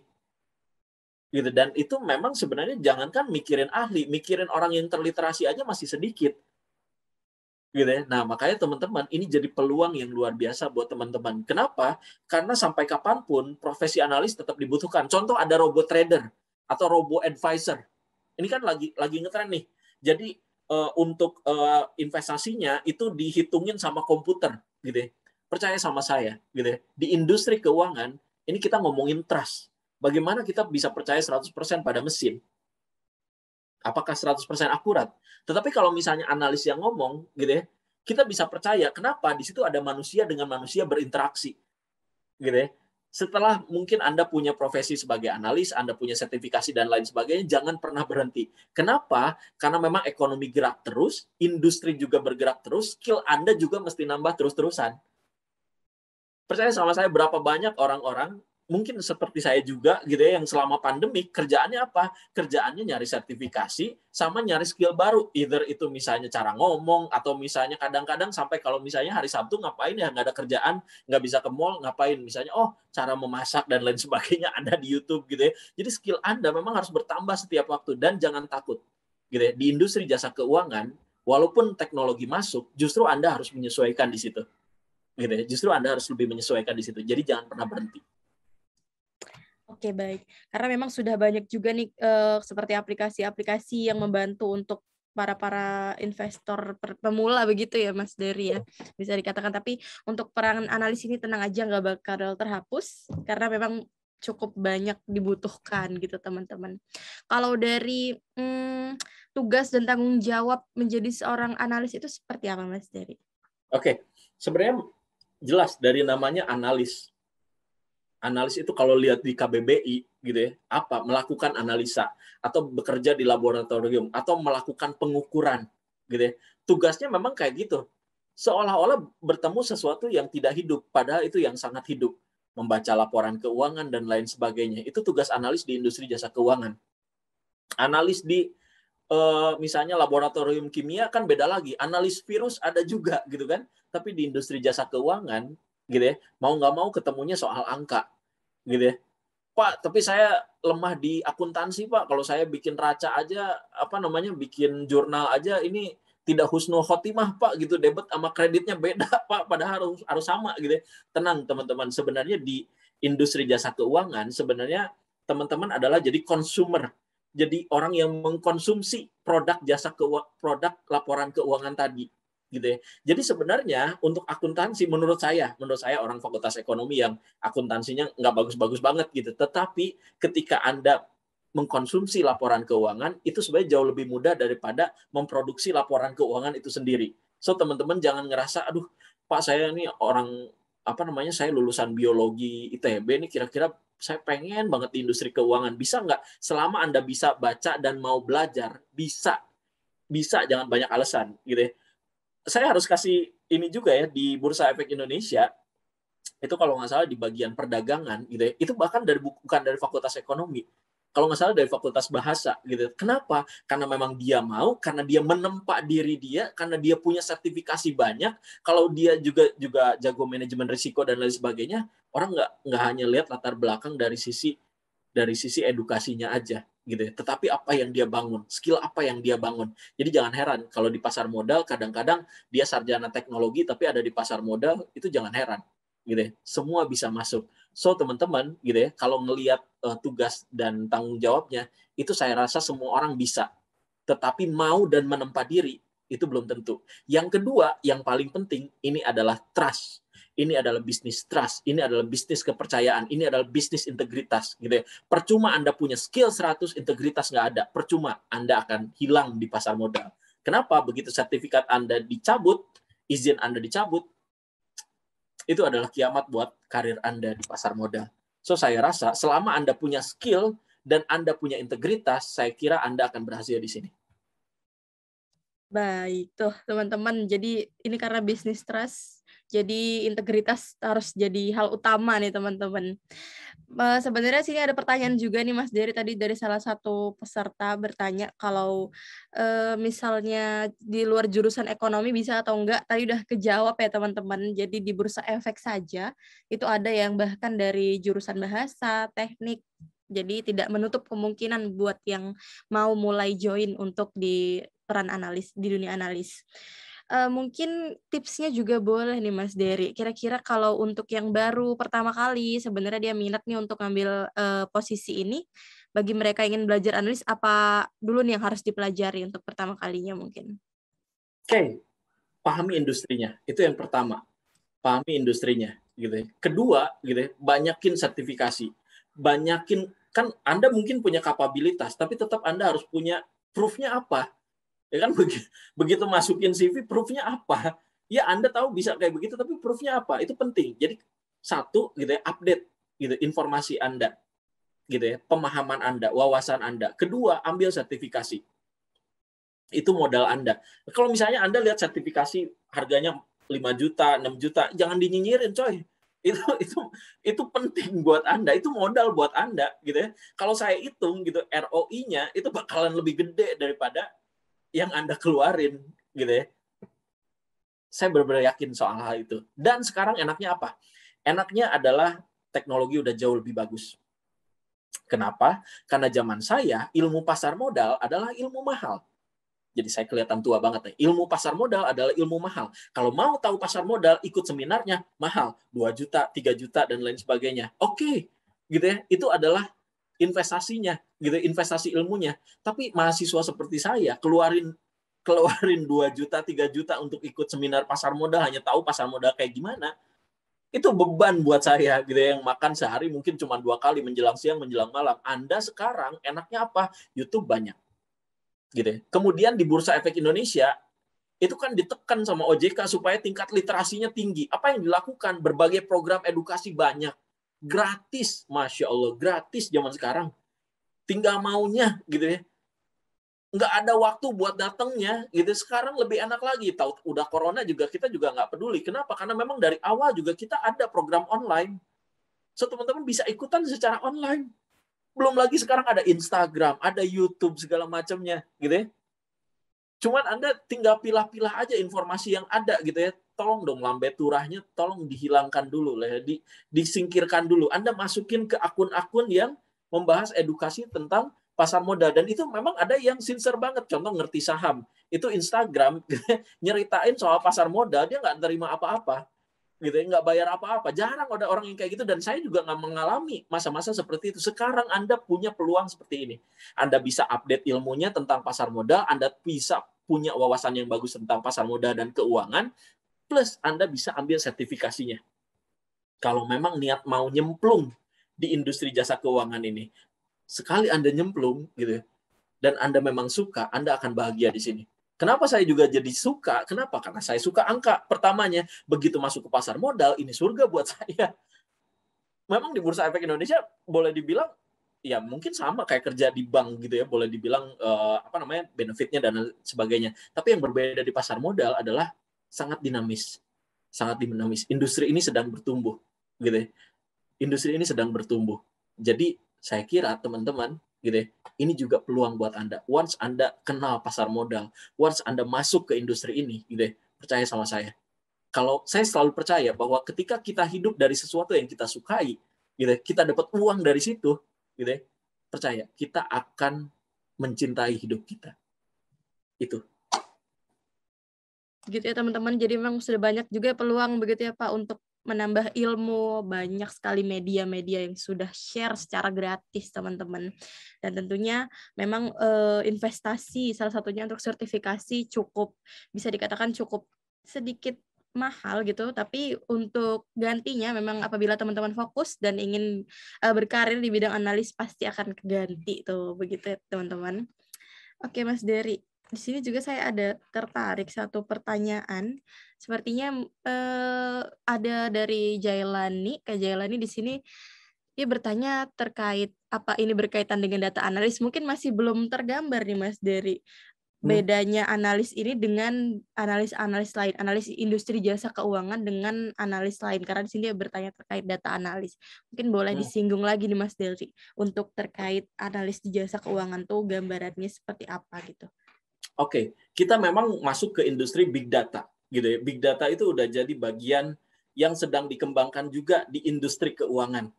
gitu. Dan itu memang sebenarnya jangankan mikirin ahli, mikirin orang yang terliterasi aja masih sedikit, gitu ya. Nah, makanya teman-teman, ini jadi peluang yang luar biasa buat teman-teman. Kenapa? Karena sampai kapanpun profesi analis tetap dibutuhkan. Contoh ada robot trader atau robot advisor. Ini kan lagi ngetren nih. Jadi untuk investasinya itu dihitungin sama komputer, gitu ya. Percaya sama saya, gitu ya. Di industri keuangan ini kita ngomongin trust. Bagaimana kita bisa percaya 100% pada mesin? Apakah 100% akurat? Tetapi kalau misalnya analis yang ngomong, gitu ya, kita bisa percaya. Kenapa? Di situ ada manusia dengan manusia berinteraksi, gitu ya. Setelah mungkin Anda punya profesi sebagai analis, Anda punya sertifikasi dan lain sebagainya, jangan pernah berhenti. Kenapa? Karena memang ekonomi gerak terus, industri juga bergerak terus, skill Anda juga mesti nambah terus-terusan. Percaya sama saya, berapa banyak orang-orang mungkin seperti saya juga gitu ya, yang selama pandemi kerjaannya apa? Kerjaannya nyari sertifikasi sama nyari skill baru. Either itu misalnya cara ngomong, atau misalnya kadang-kadang sampai kalau misalnya hari Sabtu ngapain ya, nggak ada kerjaan, nggak bisa ke mall, ngapain? Misalnya, cara memasak dan lain sebagainya ada di YouTube gitu ya. Jadi skill Anda memang harus bertambah setiap waktu, dan jangan takut. Gitu ya. Di industri jasa keuangan, walaupun teknologi masuk, justru Anda harus menyesuaikan di situ. Gitu ya. Justru Anda harus lebih menyesuaikan di situ. Jadi jangan pernah berhenti. Oke, baik. Karena memang sudah banyak juga nih seperti aplikasi-aplikasi yang membantu untuk para investor pemula begitu ya, Mas Dery ya, bisa dikatakan. Tapi untuk peran analis ini tenang aja, nggak bakal terhapus karena memang cukup banyak dibutuhkan gitu, teman-teman. Kalau dari tugas dan tanggung jawab menjadi seorang analis itu seperti apa, Mas Dery? Oke, sebenarnya jelas dari namanya analis. Analis itu kalau lihat di KBBI gitu ya, apa? Melakukan analisa atau bekerja di laboratorium atau melakukan pengukuran gitu ya. Tugasnya memang kayak gitu. Seolah-olah bertemu sesuatu yang tidak hidup, padahal itu yang sangat hidup. Membaca laporan keuangan dan lain sebagainya. Itu tugas analis di industri jasa keuangan. Analis di misalnya laboratorium kimia kan beda lagi. Analis virus ada juga gitu kan. Tapi di industri jasa keuangan gitu ya, mau nggak mau ketemunya soal angka gitu ya. Pak, tapi saya lemah di akuntansi, Pak. Kalau saya bikin raca aja, bikin jurnal aja, ini tidak husnul khotimah, Pak, gitu. Debit sama kreditnya beda, Pak. Padahal harus sama, gitu ya. Tenang, teman-teman. Sebenarnya di industri jasa keuangan, sebenarnya teman-teman adalah jadi consumer. Jadi orang yang mengkonsumsi produk produk laporan keuangan tadi, gitu ya. Jadi sebenarnya untuk akuntansi, menurut saya orang fakultas ekonomi yang akuntansinya nggak bagus-bagus banget gitu. Tetapi ketika Anda mengkonsumsi laporan keuangan, itu sebenarnya jauh lebih mudah daripada memproduksi laporan keuangan itu sendiri. So, teman-teman jangan ngerasa, aduh, Pak, saya ini saya lulusan biologi ITB, ini kira-kira saya pengen banget di industri keuangan. Bisa nggak? Selama Anda bisa baca dan mau belajar, bisa. Bisa, jangan banyak alasan. Gitu ya. Saya harus kasih ini juga ya, di Bursa Efek Indonesia, itu kalau nggak salah di bagian perdagangan gitu ya, itu bahkan bukan dari fakultas ekonomi, kalau nggak salah dari fakultas bahasa gitu. Kenapa? Karena memang dia mau, karena dia menempa diri dia, karena dia punya sertifikasi banyak. Kalau dia juga jago manajemen risiko dan lain sebagainya, orang nggak hanya lihat latar belakang dari sisi edukasinya aja gitu ya, tetapi apa yang dia bangun, skill apa yang dia bangun. Jadi jangan heran kalau di pasar modal kadang-kadang dia sarjana teknologi tapi ada di pasar modal, itu jangan heran gitu ya. Semua bisa masuk. So, teman-teman gitu ya, kalau ngelihat tugas dan tanggung jawabnya, itu saya rasa semua orang bisa. Tetapi mau dan menempa diri itu belum tentu. Yang kedua, yang paling penting ini adalah trust. Ini adalah bisnis trust, ini adalah bisnis kepercayaan, ini adalah bisnis integritas gitu ya. Percuma Anda punya skill 100, integritas nggak ada, percuma Anda akan hilang di pasar modal. Kenapa? Begitu sertifikat Anda dicabut, izin Anda dicabut, itu adalah kiamat buat karir Anda di pasar modal. So saya rasa selama Anda punya skill dan Anda punya integritas, saya kira Anda akan berhasil di sini. Baik, tuh teman-teman. Jadi ini karena bisnis trust, jadi integritas harus jadi hal utama nih teman-teman. Sebenarnya sini ada pertanyaan juga nih Mas Dery, tadi dari salah satu peserta bertanya kalau misalnya di luar jurusan ekonomi bisa atau enggak. Tadi udah kejawab ya teman-teman. Jadi di Bursa Efek saja itu ada yang bahkan dari jurusan bahasa, teknik. Jadi tidak menutup kemungkinan buat yang mau mulai join untuk di peran analis, di dunia analis. Mungkin tipsnya juga boleh nih Mas Dery. Kira-kira kalau untuk yang baru pertama kali sebenarnya dia minat nih untuk ngambil posisi ini, bagi mereka yang ingin belajar analis, apa dulu nih yang harus dipelajari untuk pertama kalinya mungkin? Oke, pahami industrinya. Itu yang pertama. Pahami industrinya gitu ya. Kedua gitu ya, banyakin sertifikasi. Banyakin, kan Anda mungkin punya kapabilitas, tapi tetap Anda harus punya proof-nya apa? Ya kan begitu masukin CV, proof-nya apa? Ya Anda tahu bisa kayak begitu, tapi proof-nya apa? Itu penting. Jadi satu gitu ya, update gitu informasi Anda gitu ya, pemahaman Anda, wawasan Anda. Kedua, ambil sertifikasi. Itu modal Anda. Kalau misalnya Anda lihat sertifikasi harganya 5 juta, 6 juta, jangan dinyinyirin, coy. Itu penting buat Anda, itu modal buat Anda gitu ya. Kalau saya hitung gitu ROI-nya itu bakalan lebih gede daripada yang Anda keluarin gitu ya. Saya benar-benar yakin soal hal itu. Dan sekarang enaknya apa? Enaknya adalah teknologi udah jauh lebih bagus. Kenapa? Karena zaman saya ilmu pasar modal adalah ilmu mahal. Jadi saya kelihatan tua banget nih. Ilmu pasar modal adalah ilmu mahal. Kalau mau tahu pasar modal, ikut seminarnya mahal, 2 juta, 3 juta dan lain sebagainya. Oke, gitu ya. Itu adalah investasinya, gitu, investasi ilmunya. Tapi mahasiswa seperti saya keluarin 2 juta, 3 juta untuk ikut seminar pasar modal, hanya tahu pasar modal kayak gimana. Itu beban buat saya gitu ya, yang makan sehari mungkin cuma 2 kali, menjelang siang, menjelang malam. Anda sekarang enaknya apa? YouTube banyak. Gitu ya. Kemudian di Bursa Efek Indonesia itu kan ditekan sama OJK supaya tingkat literasinya tinggi. Apa yang dilakukan? Berbagai program edukasi banyak. Gratis, Masya Allah, gratis zaman sekarang. Tinggal maunya gitu ya. Nggak ada waktu buat datangnya gitu. Sekarang lebih enak lagi. Tahu udah corona juga kita juga nggak peduli. Kenapa? Karena memang dari awal juga kita ada program online. So teman-teman bisa ikutan secara online. Belum lagi sekarang ada Instagram, ada YouTube segala macamnya gitu ya. Cuman Anda tinggal pilah-pilah aja informasi yang ada gitu ya. Tolong dong lambe turahnya tolong dihilangkan dulu lah ya. Disingkirkan dulu. Anda masukin ke akun-akun yang membahas edukasi tentang pasar modal. Dan itu memang ada yang sincere banget. Contoh ngerti saham. Itu Instagram nyeritain soal pasar modal, dia nggak terima apa-apa. Gitu ya, nggak bayar apa-apa. Jarang ada orang yang kayak gitu, dan saya juga nggak mengalami masa-masa seperti itu. Sekarang Anda punya peluang seperti ini. Anda bisa update ilmunya tentang pasar modal, Anda bisa punya wawasan yang bagus tentang pasar modal dan keuangan, plus Anda bisa ambil sertifikasinya. Kalau memang niat mau nyemplung di industri jasa keuangan ini, sekali Anda nyemplung gitu, dan Anda memang suka, Anda akan bahagia di sini. Kenapa saya juga jadi suka? Kenapa? Karena saya suka angka. Pertamanya, begitu masuk ke pasar modal, ini surga buat saya. Memang di Bursa Efek Indonesia boleh dibilang ya mungkin sama kayak kerja di bank gitu ya, boleh dibilang benefitnya dan sebagainya. Tapi yang berbeda di pasar modal adalah sangat dinamis, sangat dinamis. Industri ini sedang bertumbuh, gitu ya. Industri ini sedang bertumbuh. Jadi saya kira teman-teman, gitu ya, ini juga peluang buat Anda. Once Anda kenal pasar modal, once Anda masuk ke industri ini, gitu ya, percaya sama saya. Kalau saya selalu percaya bahwa ketika kita hidup dari sesuatu yang kita sukai, gitu ya, kita dapat uang dari situ, gitu ya, percaya kita akan mencintai hidup kita. Itu. Gitu ya teman-teman. Jadi memang sudah banyak juga peluang begitu ya Pak untuk menambah ilmu, banyak sekali media-media yang sudah share secara gratis teman-teman. Dan tentunya memang investasi salah satunya untuk sertifikasi cukup bisa dikatakan cukup sedikit mahal gitu, tapi untuk gantinya memang apabila teman-teman fokus dan ingin berkarir di bidang analis pasti akan keganti tuh, begitu ya teman-teman. Oke Mas Dery, di sini juga saya ada tertarik satu pertanyaan. Sepertinya ada dari Jailani, Kak Jailani di sini dia bertanya terkait apa ini berkaitan dengan data analis. Mungkin masih belum tergambar nih Mas Dery. Bedanya analis ini dengan analis lain, analis industri jasa keuangan dengan analis lain, karena di sini dia bertanya terkait data analis. Mungkin boleh disinggung lagi nih Mas Dery untuk terkait analis di jasa keuangan tuh gambarannya seperti apa gitu. Oke, kita memang masuk ke industri big data gitu ya. Big data itu udah jadi bagian yang sedang dikembangkan juga di industri keuangan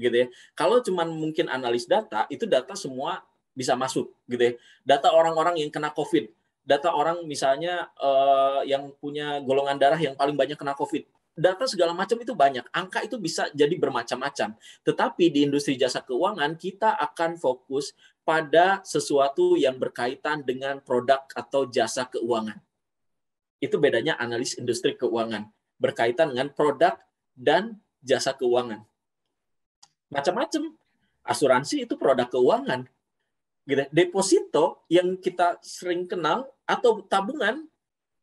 gitu ya. Kalau cuman mungkin analis data, itu data semua bisa masuk gitu ya. Data orang-orang yang kena COVID, data orang misalnya yang punya golongan darah yang paling banyak kena COVID, data segala macam itu banyak. Angka itu bisa jadi bermacam-macam. Tetapi di industri jasa keuangan kita akan fokus pada sesuatu yang berkaitan dengan produk atau jasa keuangan. Itu bedanya analis industri keuangan, berkaitan dengan produk dan jasa keuangan. Macam-macam. Asuransi itu produk keuangan. Gitu. Deposito yang kita sering kenal atau tabungan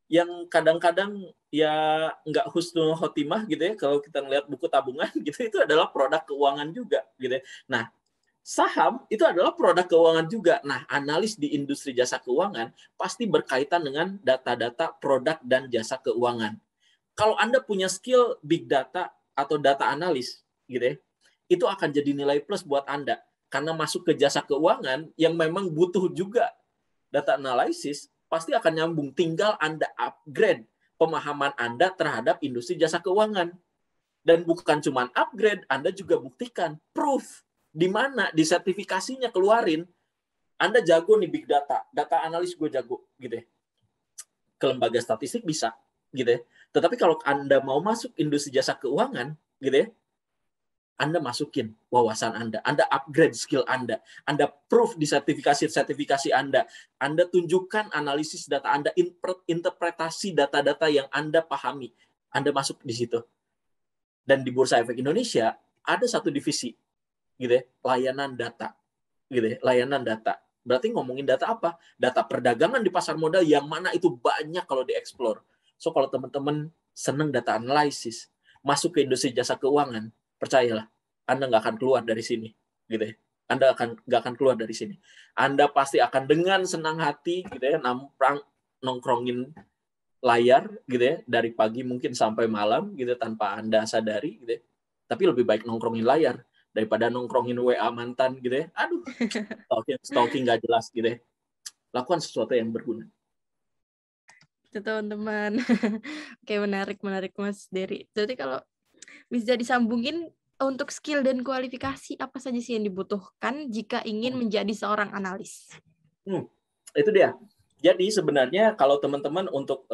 yang kadang-kadang ya nggak husnul khotimah gitu ya, kalau kita ngelihat buku tabungan gitu, itu adalah produk keuangan juga gitu ya. Nah, saham itu adalah produk keuangan juga. Nah, analis di industri jasa keuangan pasti berkaitan dengan data-data produk dan jasa keuangan. Kalau Anda punya skill big data atau data analis gitu ya, itu akan jadi nilai plus buat Anda. Karena masuk ke jasa keuangan yang memang butuh juga data analisis, pasti akan nyambung. Tinggal Anda upgrade pemahaman Anda terhadap industri jasa keuangan. Dan bukan cuma upgrade, Anda juga buktikan, proof. Di mana? Di sertifikasinya keluarin. Anda jago nih big data. Data analis gue jago. Gitu ya. Ke lembaga statistik bisa. Gitu ya. Tetapi kalau Anda mau masuk industri jasa keuangan, gitu ya, Anda masukin wawasan Anda upgrade skill Anda proof di sertifikasi Anda tunjukkan analisis data Anda, interpretasi data-data yang Anda pahami, Anda masuk di situ. Dan di Bursa Efek Indonesia ada satu divisi, gitu ya, layanan data, gitu ya, layanan data. Berarti ngomongin data apa? Data perdagangan di pasar modal yang mana itu banyak kalau dieksplor. So kalau teman-teman seneng data analisis, masuk ke industri jasa keuangan, percayalah, Anda nggak akan keluar dari sini, gitu ya. Anda nggak akan keluar dari sini. Anda pasti akan dengan senang hati, gitu ya, nongkrongin layar, gitu ya, dari pagi mungkin sampai malam, gitu, tanpa Anda sadari, gitu ya. Tapi lebih baik nongkrongin layar daripada nongkrongin WA mantan, gitu ya. Aduh, stalking nggak jelas, gitu ya. Lakukan sesuatu yang berguna. Itu teman-teman. Oke, menarik Mas Dery. Jadi kalau bisa disambungin untuk skill dan kualifikasi apa saja sih yang dibutuhkan jika ingin menjadi seorang analis? Itu dia. Jadi sebenarnya kalau teman-teman untuk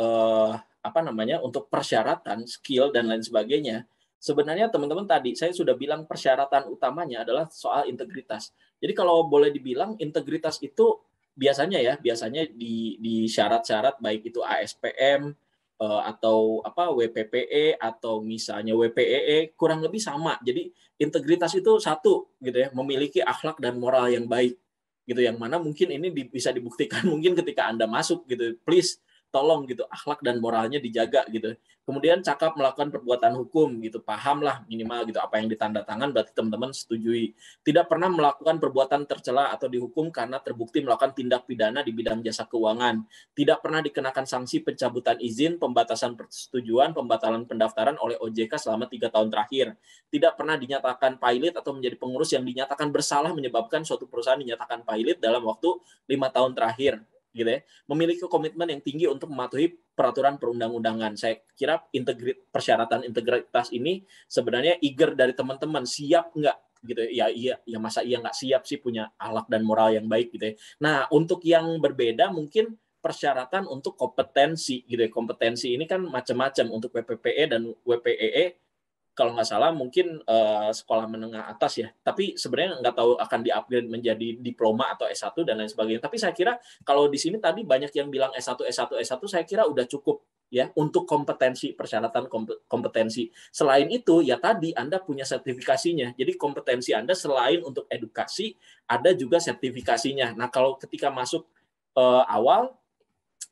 untuk persyaratan, skill dan lain sebagainya, sebenarnya teman-teman tadi saya sudah bilang persyaratan utamanya adalah soal integritas. Jadi kalau boleh dibilang integritas itu biasanya di syarat-syarat baik itu ASPM atau WPPE atau misalnya WPEE kurang lebih sama. Jadi integritas itu satu gitu ya, memiliki akhlak dan moral yang baik gitu, yang mana mungkin ini bisa dibuktikan mungkin ketika Anda masuk gitu. Please tolong gitu akhlak dan moralnya dijaga gitu. Kemudian cakap melakukan perbuatan hukum gitu, pahamlah minimal gitu apa yang ditanda tangan, berarti teman-teman setujui. Tidak pernah melakukan perbuatan tercela atau dihukum karena terbukti melakukan tindak pidana di bidang jasa keuangan. Tidak pernah dikenakan sanksi pencabutan izin, pembatasan persetujuan, pembatalan pendaftaran oleh OJK selama 3 tahun terakhir. Tidak pernah dinyatakan pilot atau menjadi pengurus yang dinyatakan bersalah menyebabkan suatu perusahaan dinyatakan pilot dalam waktu 5 tahun terakhir, gitu ya. Memiliki komitmen yang tinggi untuk mematuhi peraturan perundang-undangan. Saya kira persyaratan integritas ini sebenarnya eager dari teman-teman, siap nggak gitu ya. Masa iya nggak siap sih, punya akhlak dan moral yang baik gitu ya. Nah, untuk yang berbeda mungkin persyaratan untuk kompetensi gitu ya. Kompetensi ini kan macam-macam. Untuk WPPE dan WPEE kalau nggak salah mungkin sekolah menengah atas ya. Tapi sebenarnya nggak tahu akan di-upgrade menjadi diploma atau S1 dan lain sebagainya. Tapi saya kira kalau di sini tadi banyak yang bilang S1, saya kira udah cukup ya untuk kompetensi, persyaratan kompetensi. Selain itu ya tadi Anda punya sertifikasinya. Jadi kompetensi Anda selain untuk edukasi ada juga sertifikasinya. Nah, kalau ketika masuk awal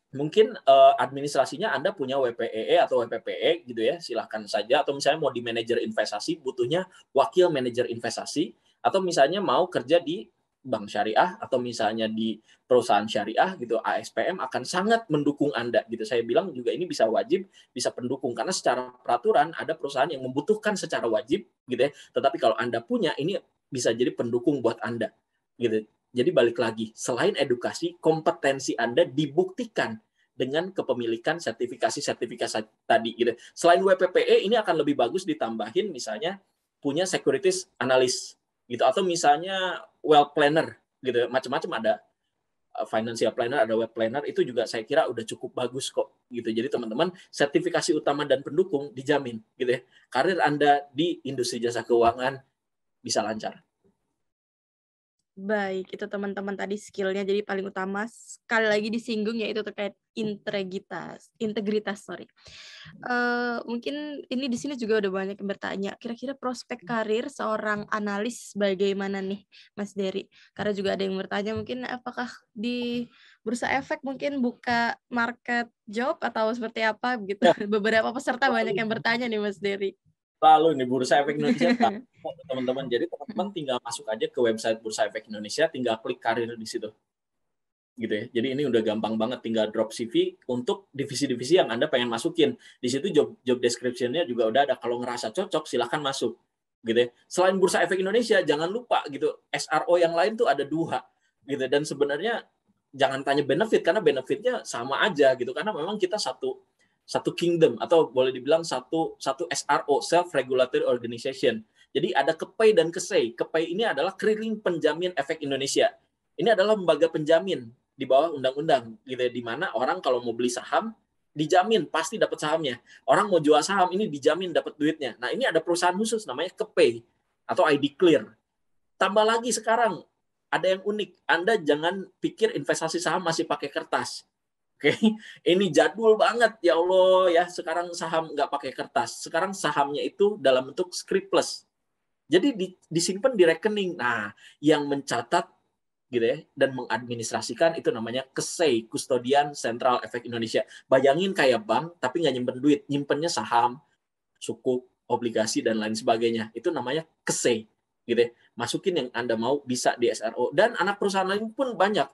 mungkin administrasinya Anda punya WPEE atau WPPE gitu ya, silahkan saja. Atau misalnya mau di manajer investasi, butuhnya wakil manajer investasi. Atau misalnya mau kerja di bank syariah atau misalnya di perusahaan syariah gitu, ASPM akan sangat mendukung Anda gitu. Saya bilang juga ini bisa wajib, bisa pendukung karena secara peraturan ada perusahaan yang membutuhkan secara wajib gitu ya. Tetapi kalau Anda punya ini bisa jadi pendukung buat Anda gitu. Jadi balik lagi, selain edukasi, kompetensi Anda dibuktikan dengan kepemilikan sertifikasi tadi gitu. Selain WPPE ini akan lebih bagus ditambahin misalnya punya securities analyst gitu atau misalnya wealth planner gitu, macam-macam ada financial planner, ada web planner, itu juga saya kira udah cukup bagus kok gitu. Jadi teman-teman, sertifikasi utama dan pendukung dijamin gitu ya. Karir Anda di industri jasa keuangan bisa lancar. Baik, itu teman-teman tadi skillnya. Jadi paling utama sekali lagi disinggung yaitu terkait integritas. Mungkin ini di sini juga udah banyak yang bertanya. Kira-kira prospek karir seorang analis bagaimana nih, Mas Dery? Karena juga ada yang bertanya mungkin apakah di Bursa Efek mungkin buka market job atau seperti apa begitu. Beberapa peserta banyak yang bertanya nih, Mas Dery. Lalu nih Bursa Efek Indonesia teman-teman. Jadi teman-teman tinggal masuk aja ke website Bursa Efek Indonesia, tinggal klik karir di situ. Gitu ya. Jadi ini udah gampang banget, tinggal drop CV untuk divisi-divisi yang Anda pengen masukin. Di situ job description-nya juga udah ada. Kalau ngerasa cocok silahkan masuk. Gitu ya. Selain Bursa Efek Indonesia, jangan lupa gitu, SRO yang lain tuh ada 2 gitu. Dan sebenarnya jangan tanya benefit karena benefitnya sama aja gitu. Karena memang kita satu kingdom atau boleh dibilang satu SRO, self regulatory organization. Jadi ada KEPEI dan KESEI. KEPEI ini adalah Keliling Penjamin Efek Indonesia. Ini adalah lembaga penjamin di bawah undang-undang gitu ya, di mana orang kalau mau beli saham dijamin pasti dapat sahamnya. Orang mau jual saham ini dijamin dapat duitnya. Nah, ini ada perusahaan khusus namanya KEPEI atau ID Clear. Tambah lagi sekarang ada yang unik. Anda jangan pikir investasi saham masih pakai kertas. Oke, ini jadul banget ya Allah ya. Sekarang saham nggak pakai kertas. Sekarang sahamnya itu dalam bentuk scriptless. Jadi disimpan di rekening. Nah, yang mencatat gitu ya dan mengadministrasikan itu namanya KESEI, Kustodian Sentral Efek Indonesia. Bayangin kayak bank tapi nggak nyimpen duit, nyimpennya saham, sukuk, obligasi dan lain sebagainya. Itu namanya KESEI gitu ya. Masukin yang Anda mau bisa di SRO dan anak perusahaan lain pun banyak.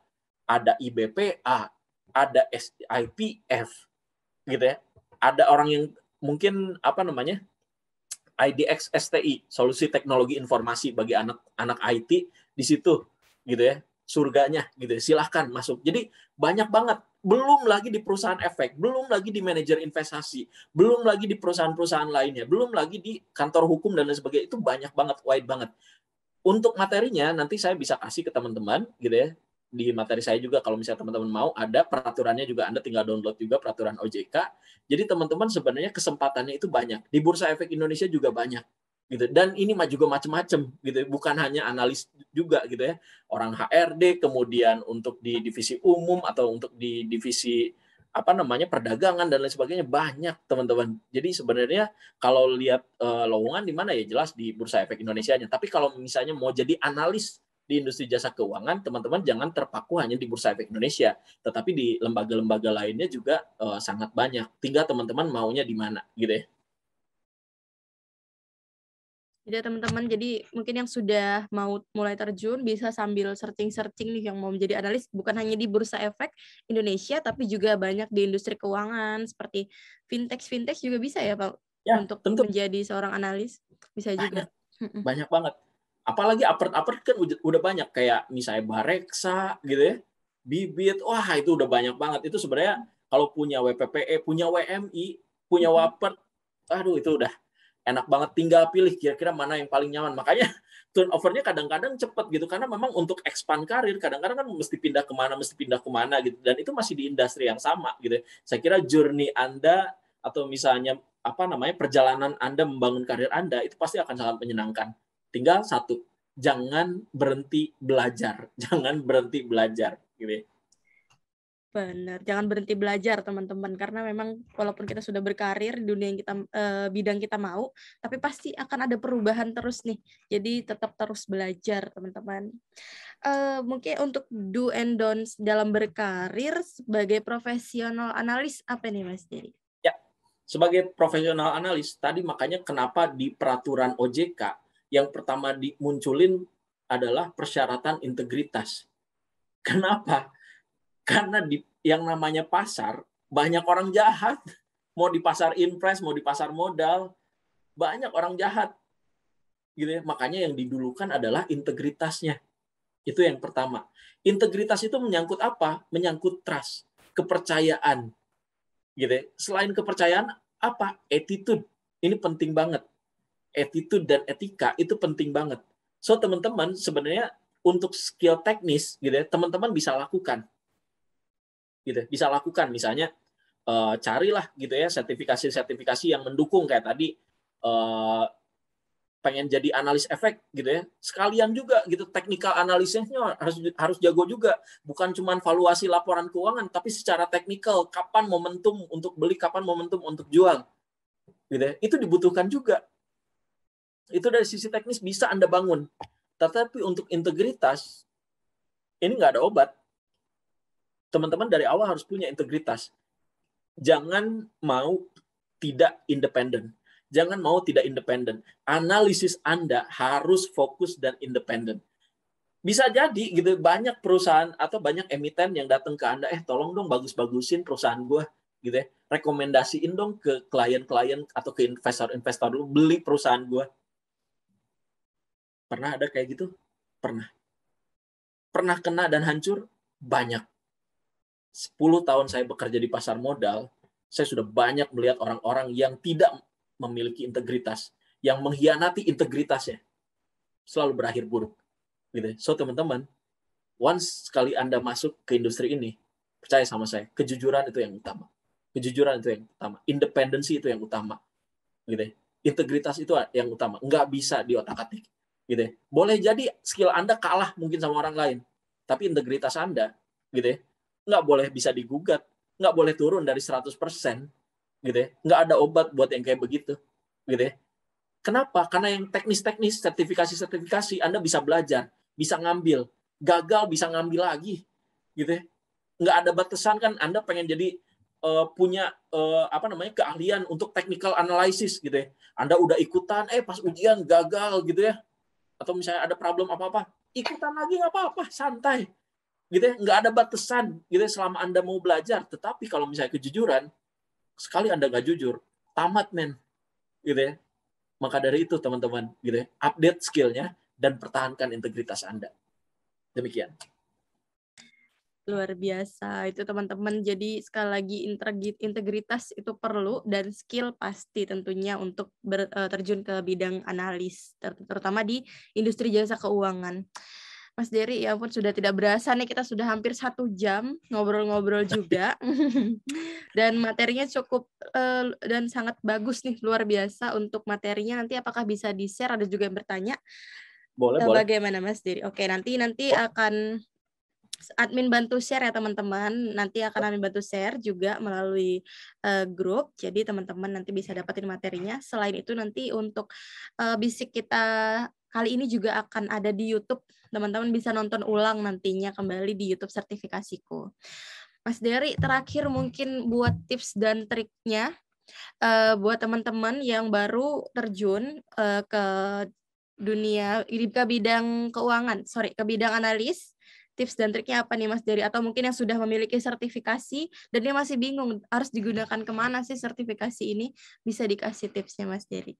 Ada IBPA, ada IPF gitu ya. Ada orang yang mungkin IDX STI, Solusi Teknologi Informasi bagi anak IT di situ gitu ya. Surganya gitu. Silahkan masuk. Jadi banyak banget. Belum lagi di perusahaan efek, belum lagi di manajer investasi, belum lagi di perusahaan-perusahaan lainnya, belum lagi di kantor hukum dan lain sebagainya. Itu banyak banget, wide banget. Untuk materinya nanti saya bisa kasih ke teman-teman gitu ya. Di materi saya juga kalau misalnya teman-teman mau ada peraturannya juga Anda tinggal download juga peraturan OJK. Jadi teman-teman sebenarnya kesempatannya itu banyak. Di Bursa Efek Indonesia juga banyak gitu. Dan ini juga macam-macam gitu. Bukan hanya analis juga gitu ya. Orang HRD kemudian untuk di divisi umum atau untuk di divisi perdagangan dan lain sebagainya banyak teman-teman. Jadi sebenarnya kalau lihat lowongan di mana ya jelas di Bursa Efek Indonesia-nya. Tapi kalau misalnya mau jadi analis di industri jasa keuangan, teman-teman jangan terpaku hanya di Bursa Efek Indonesia, tetapi di lembaga-lembaga lainnya juga sangat banyak. Tinggal teman-teman maunya di mana gitu ya. Jadi teman-teman, jadi mungkin yang sudah mau mulai terjun bisa sambil searching-searching nih yang mau menjadi analis, bukan hanya di Bursa Efek Indonesia, tapi juga banyak di industri keuangan, seperti fintech juga bisa ya Pak, Ya, untuk tentu. menjadi seorang analis, bisa juga. Banyak banget. Apalagi apert kan udah banyak, kayak misalnya Bareksa gitu ya, Bibit, wah itu udah banyak banget. Itu sebenarnya kalau punya WPPE, punya WMI, punya Wapert, aduh itu udah enak banget, tinggal pilih kira-kira mana yang paling nyaman. Makanya turnover-nya kadang-kadang cepat gitu karena memang untuk expand karir kadang-kadang kan mesti pindah kemana gitu, dan itu masih di industri yang sama gitu. Saya kira journey Anda atau misalnya perjalanan Anda membangun karir Anda itu pasti akan sangat menyenangkan. Tinggal satu, jangan berhenti belajar, jangan berhenti belajar gitu. Benar, jangan berhenti belajar teman-teman, karena memang walaupun kita sudah berkarir di dunia yang kita bidang kita mau, tapi pasti akan ada perubahan terus nih. Jadi tetap terus belajar teman-teman. Mungkin untuk do and don'ts dalam berkarir sebagai profesional analis apa nih Mas Dedi? Ya, sebagai profesional analis tadi makanya kenapa di peraturan OJK yang pertama dimunculin adalah persyaratan integritas. Kenapa? Karena di yang namanya pasar, banyak orang jahat. Mau di pasar invest, mau di pasar modal, banyak orang jahat. Gitu ya. Makanya yang didulukan adalah integritasnya. Itu yang pertama. Integritas itu menyangkut apa? Menyangkut trust, kepercayaan. Gitu ya. Selain kepercayaan, apa? Attitude. Ini penting banget. Attitude dan etika itu penting banget. So, teman-teman sebenarnya untuk skill teknis, gitu ya, teman-teman bisa lakukan. Gitu bisa lakukan misalnya carilah gitu ya sertifikasi yang mendukung kayak tadi pengen jadi analis efek gitu ya sekalian juga gitu teknikal analisisnya harus jago juga bukan cuma valuasi laporan keuangan tapi secara teknikal kapan momentum untuk beli kapan momentum untuk jual gitu ya itu dibutuhkan juga itu dari sisi teknis bisa Anda bangun tetapi untuk integritas ini nggak ada obat teman-teman dari awal harus punya integritas. Jangan mau tidak independen. Jangan mau tidak independen. Analisis Anda harus fokus dan independen. Bisa jadi gitu banyak perusahaan atau banyak emiten yang datang ke Anda, tolong dong bagus-bagusin perusahaan gue gitu ya. Rekomendasiin dong ke klien-klien atau ke investor-investor dulu beli perusahaan gue. Pernah ada kayak gitu? Pernah. Pernah kena dan hancur? Banyak. 10 tahun saya bekerja di pasar modal, saya sudah banyak melihat orang-orang yang tidak memiliki integritas, yang mengkhianati integritasnya, selalu berakhir buruk. Gitu. So, teman-teman, once sekali Anda masuk ke industri ini, percaya sama saya, kejujuran itu yang utama. Kejujuran itu yang utama. Independensi itu yang utama. Gitu. Integritas itu yang utama. Nggak bisa diotak-atik. Gitu. Boleh jadi skill Anda kalah mungkin sama orang lain, tapi integritas Anda, gitu ya, nggak boleh bisa digugat, nggak boleh turun dari 100%, gitu ya. Nggak ada obat buat yang kayak begitu, gitu ya. Kenapa? Karena yang teknis-teknis, sertifikasi Anda bisa belajar, bisa ngambil, gagal bisa ngambil lagi, gitu ya. Nggak ada batasan kan, Anda pengen jadi punya keahlian untuk technical analysis, gitu ya. Anda udah ikutan, pas ujian gagal, gitu ya. Atau misalnya ada problem apa-apa, ikutan lagi nggak apa-apa, santai. Gitu ya, nggak ada batasan gitu ya, selama Anda mau belajar. Tetapi kalau misalnya kejujuran, sekali Anda nggak jujur, tamat men. Gitu ya. Maka dari itu teman-teman, gitu ya, update skillnya dan pertahankan integritas Anda. Demikian. Luar biasa itu teman-teman. Jadi sekali lagi integritas itu perlu dan skill pasti tentunya untuk terjun ke bidang analis, terutama di industri jasa keuangan. Mas Dery, ya ampun sudah tidak berasa nih kita sudah hampir 1 jam ngobrol-ngobrol juga. Dan materinya cukup dan sangat bagus nih, luar biasa untuk materinya. Nanti apakah bisa di-share? Ada juga yang bertanya. Boleh. Bagaimana Mas Dery? Oke, nanti akan admin bantu share ya teman-teman. Nanti akan admin bantu share juga melalui grup. Jadi teman-teman nanti bisa dapetin materinya. Selain itu nanti untuk bisik kita kali ini juga akan ada di YouTube. Teman-teman bisa nonton ulang nantinya kembali di YouTube sertifikasiku. Mas Dery, terakhir mungkin buat tips dan triknya buat teman-teman yang baru terjun ke dunia ke bidang keuangan, ke bidang analis. Tips dan triknya apa nih Mas Dery? Atau mungkin yang sudah memiliki sertifikasi dan dia masih bingung harus digunakan kemana sih sertifikasi ini? Bisa dikasih tipsnya Mas Dery.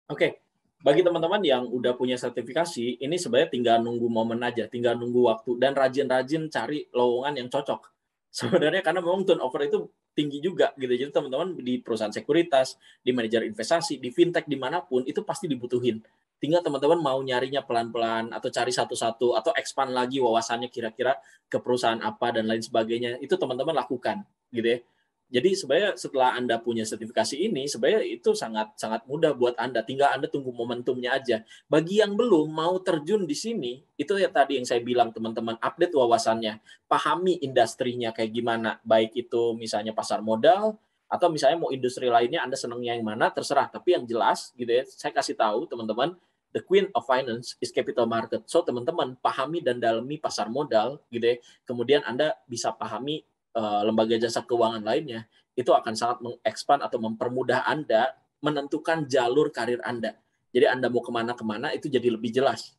Oke. Bagi teman-teman yang udah punya sertifikasi, ini sebenarnya tinggal nunggu momen aja, tinggal nunggu waktu, dan rajin-rajin cari lowongan yang cocok. Sebenarnya karena memang turnover itu tinggi juga gitu. Jadi teman-teman di perusahaan sekuritas, di manajer investasi, di fintech dimanapun itu pasti dibutuhin. Tinggal teman-teman mau nyarinya pelan-pelan atau cari satu-satu atau expand lagi wawasannya kira-kira ke perusahaan apa dan lain sebagainya. Itu teman-teman lakukan gitu ya. Jadi sebenarnya setelah Anda punya sertifikasi ini, sebenarnya itu sangat sangat mudah buat Anda. Tinggal Anda tunggu momentumnya aja. Bagi yang belum mau terjun di sini, itu ya tadi yang saya bilang teman-teman, update wawasannya, pahami industrinya kayak gimana. Baik itu misalnya pasar modal, atau misalnya mau industri lainnya Anda senangnya yang mana, terserah. Tapi yang jelas gitu ya, saya kasih tahu teman-teman, the queen of finance is capital market. So teman-teman pahami dan dalami pasar modal gitu ya. Kemudian Anda bisa pahami lembaga jasa keuangan lainnya, itu akan sangat mengekspan atau mempermudah Anda menentukan jalur karir Anda. Jadi Anda mau kemana-kemana itu jadi lebih jelas,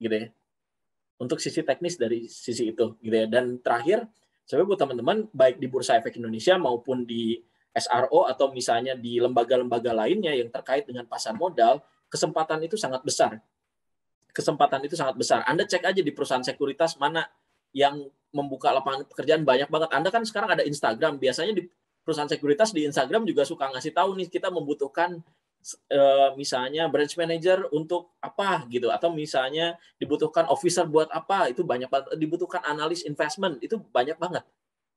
gitu ya. Untuk sisi teknis dari sisi itu, gitu ya. Dan terakhir, sebenarnya buat teman-teman, baik di Bursa Efek Indonesia maupun di SRO atau misalnya di lembaga-lembaga lainnya yang terkait dengan pasar modal, kesempatan itu sangat besar. Kesempatan itu sangat besar. Anda cek aja di perusahaan sekuritas mana yang membuka lapangan pekerjaan banyak banget. Anda kan sekarang ada Instagram, biasanya di perusahaan sekuritas di Instagram juga suka ngasih tahu nih kita membutuhkan misalnya branch manager untuk apa gitu, atau misalnya dibutuhkan officer buat apa, itu banyak banget, dibutuhkan analis investment, itu banyak banget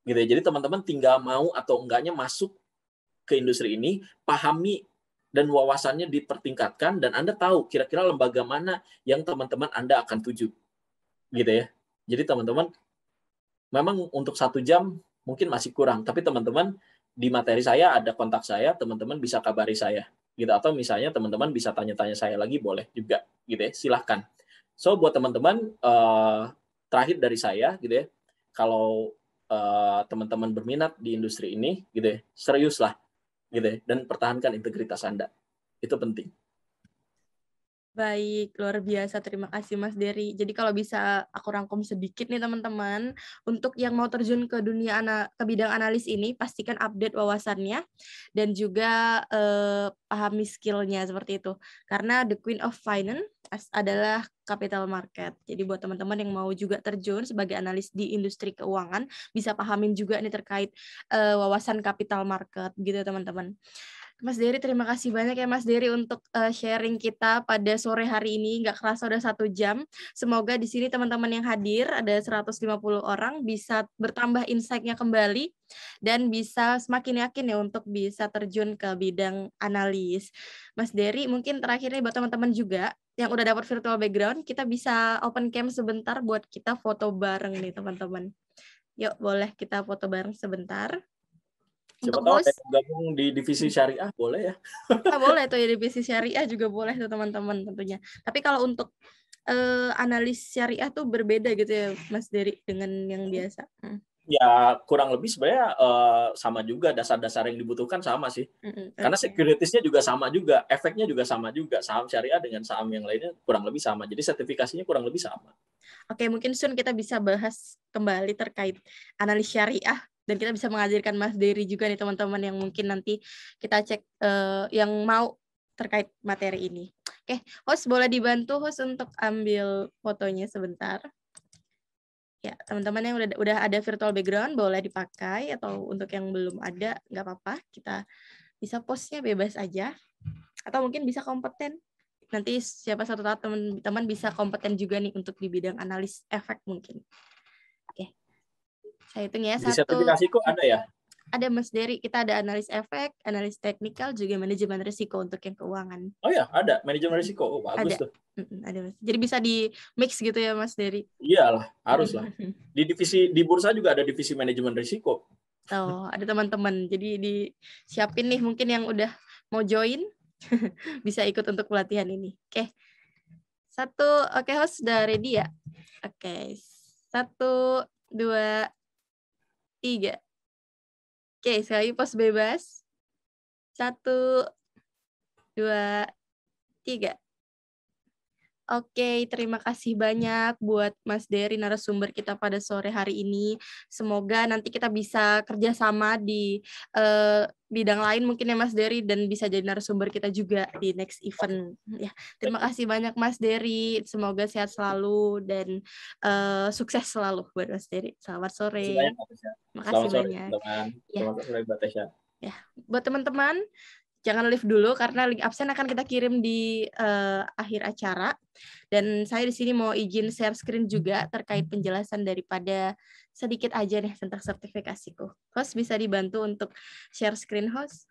gitu ya. Jadi teman-teman tinggal mau atau enggaknya masuk ke industri ini, pahami dan wawasannya dipertingkatkan, dan Anda tahu kira-kira lembaga mana yang teman-teman Anda akan tuju gitu ya. Jadi teman-teman, memang untuk 1 jam mungkin masih kurang, tapi teman-teman di materi saya ada kontak saya, teman-teman bisa kabari saya gitu, atau misalnya teman-teman bisa tanya-tanya saya lagi, boleh juga gitu ya, silahkan. So buat teman-teman, terakhir dari saya gitu ya, kalau teman-teman berminat di industri ini gitu ya, seriuslah gitu ya, dan pertahankan integritas Anda, itu penting. Baik, luar biasa. Terima kasih Mas Dery. Jadi kalau bisa aku rangkum sedikit nih teman-teman, untuk yang mau terjun ke dunia ke bidang analis ini, pastikan update wawasannya dan juga pahami skill-nya seperti itu. Karena the queen of finance adalah capital market. Jadi buat teman-teman yang mau juga terjun sebagai analis di industri keuangan, bisa pahamin juga nih terkait wawasan capital market gitu teman-teman. Mas Dery, terima kasih banyak ya Mas Dery untuk sharing kita pada sore hari ini. Nggak kerasa udah 1 jam. Semoga di sini teman-teman yang hadir, ada 150 orang, bisa bertambah insight-nya kembali dan bisa semakin yakin ya untuk bisa terjun ke bidang analis. Mas Dery, mungkin terakhir nih buat teman-teman juga yang udah dapat virtual background, kita bisa open cam sebentar buat kita foto bareng nih teman-teman. Yuk, boleh kita foto bareng sebentar. Siapa Untuk tahu ada host, yang gabung di divisi syariah, boleh ya. boleh tuh ya divisi syariah juga boleh tuh teman-teman tentunya. Tapi kalau untuk analis syariah tuh berbeda gitu ya Mas Dery dengan yang biasa. Ya kurang lebih sebenarnya sama juga, dasar-dasar yang dibutuhkan sama sih. Karena Okay. securities-nya juga sama juga, efeknya juga sama juga. Saham syariah dengan saham yang lainnya kurang lebih sama. Jadi sertifikasinya kurang lebih sama. Oke, mungkin soon kita bisa bahas kembali terkait analis syariah dan kita bisa mengajarkan Mas Dery juga nih teman-teman yang mungkin nanti kita cek yang mau terkait materi ini. Oke, host boleh dibantu host untuk ambil fotonya sebentar. Ya, teman-teman yang udah ada virtual background boleh dipakai, atau untuk yang belum ada nggak apa-apa, kita bisa postnya bebas aja, atau mungkin bisa kompeten. Nanti siapa satu tahu teman-teman bisa kompeten juga nih untuk di bidang analis efek mungkin. Oke, saya hitung ya. Di 1, sertifikasiku ada ya? ada Mas Dery, kita ada analis efek, analis teknikal, juga manajemen risiko untuk yang keuangan. Oh ya, ada manajemen risiko. Oh, bagus Ada. tuh. Ada Mas. Jadi bisa di mix gitu ya Mas Dery. Iyalah, harus lah. Di bursa juga ada divisi manajemen risiko. Oh, ada teman-teman. Jadi disiapin nih mungkin yang udah mau join bisa ikut untuk pelatihan ini. Oke. 1, oke host udah ready ya? Oke. 1, 2, 3. Oke, sekali pos bebas. 1, 2, 3. Oke, terima kasih banyak buat Mas Dery narasumber kita pada sore hari ini. Semoga nanti kita bisa kerjasama di bidang lain mungkin ya Mas Dery, dan bisa jadi narasumber kita juga di next event. Ya, terima kasih banyak Mas Dery. Semoga sehat selalu dan sukses selalu buat Mas Dery. Selamat sore. Terima kasih Selamat sore banyak. teman-teman. Ya. Selamat sore Mbak Tesya. Ya, buat teman-teman jangan live dulu karena link absen akan kita kirim di akhir acara. Dan saya di sini mau izin share screen juga terkait penjelasan daripada sedikit aja nih tentang sertifikasiku. Host bisa dibantu untuk share screen, host?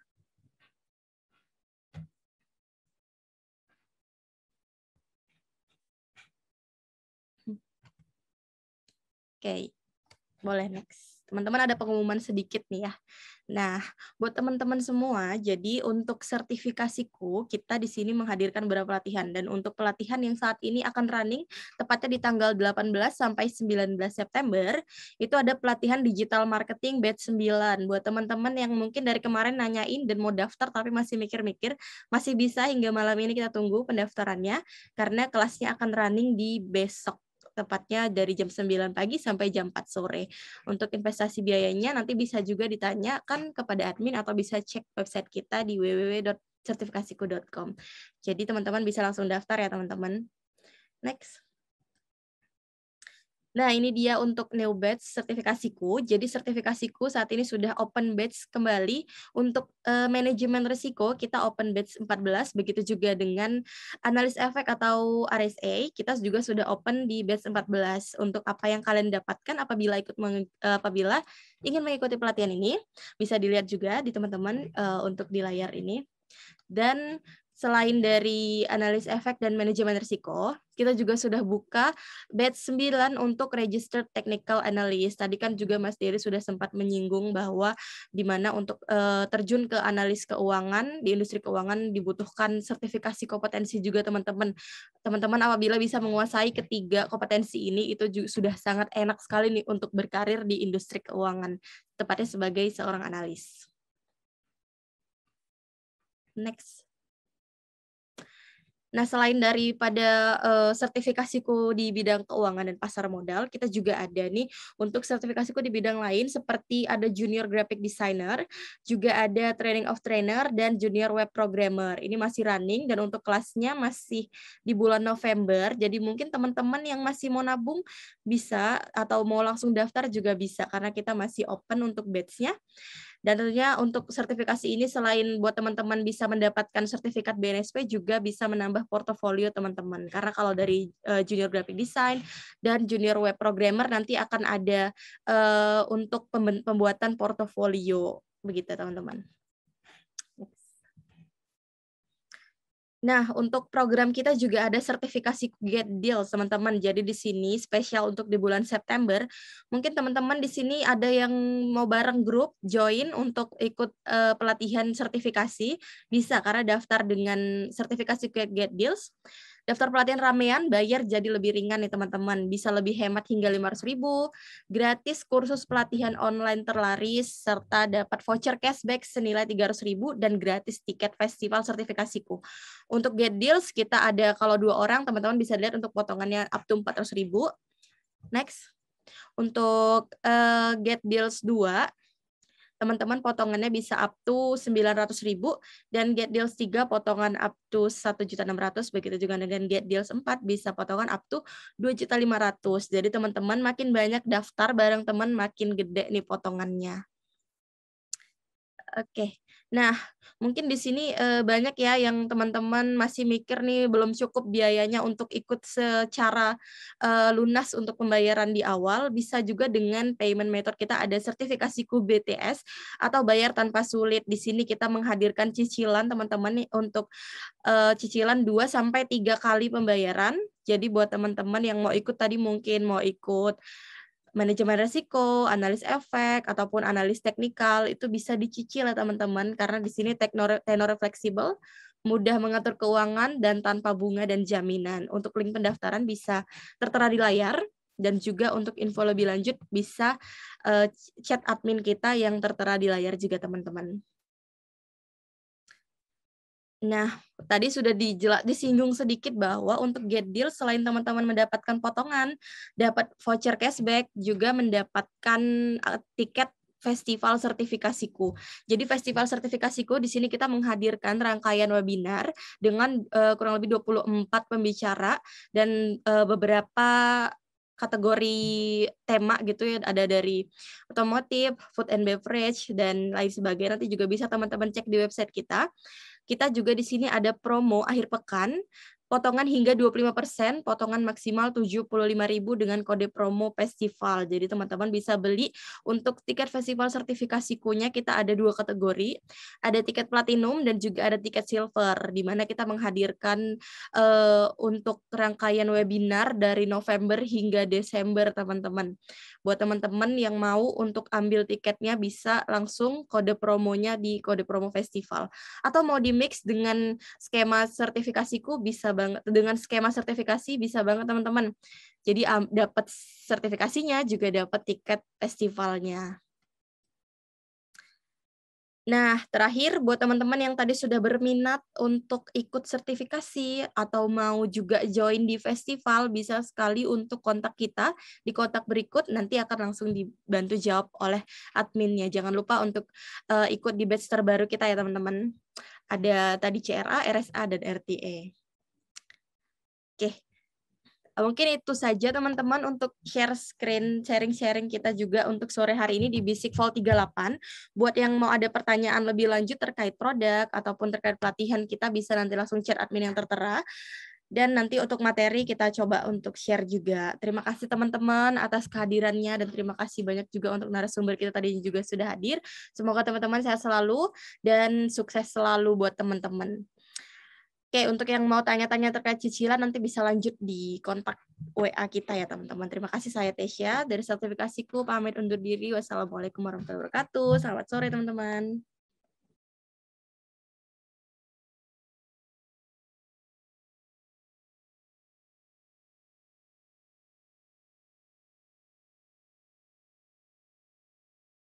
Oke, boleh next. Teman-teman ada pengumuman sedikit nih ya. Nah, buat teman-teman semua, jadi untuk sertifikasiku, kita di sini menghadirkan beberapa pelatihan. Dan untuk pelatihan yang saat ini akan running, tepatnya di tanggal 18 sampai 19 September, itu ada pelatihan digital marketing batch 9. Buat teman-teman yang mungkin dari kemarin nanyain dan mau daftar tapi masih mikir-mikir, masih bisa hingga malam ini kita tunggu pendaftarannya, karena kelasnya akan running di besok, tepatnya dari jam 9 pagi sampai jam 4 sore. Untuk investasi biayanya nanti bisa juga ditanyakan kepada admin atau bisa cek website kita di www.sertifikasiku.com. Jadi teman-teman bisa langsung daftar ya teman-teman. Next. Nah, ini dia untuk new batch sertifikasiku. Jadi sertifikasiku saat ini sudah open batch kembali. Untuk manajemen risiko, kita open batch 14. Begitu juga dengan analis efek atau RSA, kita juga sudah open di batch 14. Untuk apa yang kalian dapatkan apabila ingin mengikuti pelatihan ini, bisa dilihat juga di teman-teman untuk di layar ini. Dan selain dari analis efek dan manajemen risiko, kita juga sudah buka batch 9 untuk registered technical analyst. Tadi kan juga Mas Dery sudah sempat menyinggung bahwa di mana untuk terjun ke analis keuangan, di industri keuangan dibutuhkan sertifikasi kompetensi juga teman-teman. Teman-teman apabila bisa menguasai ketiga kompetensi ini, itu juga sudah sangat enak sekali nih untuk berkarir di industri keuangan, tepatnya sebagai seorang analis. Next. Nah, selain daripada sertifikasiku di bidang keuangan dan pasar modal, kita juga ada nih untuk sertifikasiku di bidang lain seperti ada junior graphic designer, juga ada training of trainer, dan junior web programmer. Ini masih running dan untuk kelasnya masih di bulan November. Jadi mungkin teman-teman yang masih mau nabung bisa atau mau langsung daftar juga bisa karena kita masih open untuk batch-nya. Dan tentunya untuk sertifikasi ini selain buat teman-teman bisa mendapatkan sertifikat BNSP juga bisa menambah portofolio teman-teman. Karena kalau dari junior graphic design dan junior web programmer nanti akan ada untuk pembuatan portofolio begitu teman-teman. Nah, untuk program kita juga ada sertifikasi Get Deals, teman-teman. Jadi di sini spesial untuk di bulan September. Mungkin teman-teman di sini ada yang mau bareng grup, join untuk ikut pelatihan sertifikasi. Bisa, karena daftar dengan sertifikasi Get Deals. Daftar pelatihan ramean, bayar jadi lebih ringan nih teman-teman. Bisa lebih hemat hingga 500.000, gratis kursus pelatihan online terlaris, serta dapat voucher cashback senilai 300.000 dan gratis tiket festival sertifikasiku. Untuk Get Deals kita ada kalau 2 orang, teman-teman bisa lihat untuk potongannya up to 400.000. Next. Untuk Get Deals 2, teman-teman potongannya bisa up to 900.000 dan Get Deals 3 potongan up to 1.600.000, begitu juga dengan Get Deals 4 bisa potongan up to 2.500.000. Jadi teman-teman makin banyak daftar bareng teman makin gede nih potongannya. Oke. Nah, mungkin di sini banyak ya yang teman-teman masih mikir nih belum cukup biayanya untuk ikut secara lunas untuk pembayaran di awal. Bisa juga dengan payment method kita ada sertifikasiku BTS atau bayar tanpa sulit. Di sini kita menghadirkan cicilan teman-teman nih untuk cicilan 2 sampai 3 kali pembayaran. Jadi buat teman-teman yang mau ikut tadi mungkin mau ikut manajemen risiko, analis efek, ataupun analis teknikal, itu bisa dicicil ya teman-teman, karena di sini tenor fleksibel, mudah mengatur keuangan, dan tanpa bunga dan jaminan. Untuk link pendaftaran bisa tertera di layar, dan juga untuk info lebih lanjut bisa chat admin kita yang tertera di layar juga teman-teman. Nah, tadi sudah disinggung sedikit bahwa untuk Get Deal selain teman-teman mendapatkan potongan, dapat voucher cashback, juga mendapatkan tiket festival sertifikasiku. Jadi festival sertifikasiku di sini kita menghadirkan rangkaian webinar dengan kurang lebih 24 pembicara dan beberapa kategori tema gitu ya, ada dari otomotif, food and beverage, dan lain sebagainya. Nanti juga bisa teman-teman cek di website kita. Kita juga di sini ada promo akhir pekan potongan hingga 25%, potongan maksimal 75.000 dengan kode promo festival. Jadi teman-teman bisa beli untuk tiket festival sertifikasiku-nya kita ada 2 kategori. Ada tiket platinum dan juga ada tiket silver, di mana kita menghadirkan untuk rangkaian webinar dari November hingga Desember, teman-teman. Buat teman-teman yang mau untuk ambil tiketnya bisa langsung kode promonya di kode promo festival. Atau mau di mix dengan skema sertifikasiku bisa banget, dengan skema sertifikasi bisa banget teman-teman. Jadi dapat sertifikasinya juga dapat tiket festivalnya. Nah, terakhir buat teman-teman yang tadi sudah berminat untuk ikut sertifikasi atau mau juga join di festival, bisa sekali untuk kontak kita di kontak berikut, nanti akan langsung dibantu jawab oleh adminnya. Jangan lupa untuk ikut di batch terbaru kita ya teman-teman. Ada tadi CRA, RSA, dan RTA. Oke. Mungkin itu saja teman-teman untuk share screen, sharing-sharing kita juga untuk sore hari ini di Basic Vol 38. Buat yang mau ada pertanyaan lebih lanjut terkait produk ataupun terkait pelatihan, kita bisa nanti langsung chat admin yang tertera. Dan nanti untuk materi kita coba untuk share juga. Terima kasih teman-teman atas kehadirannya dan terima kasih banyak juga untuk narasumber kita tadi juga sudah hadir. Semoga teman-teman sehat selalu dan sukses selalu buat teman-teman. Oke, untuk yang mau tanya-tanya terkait cicilan nanti bisa lanjut di kontak WA kita ya teman-teman. Terima kasih, saya Tesya dari sertifikasiku pamit undur diri. Wassalamualaikum warahmatullahi wabarakatuh. Selamat sore teman-teman.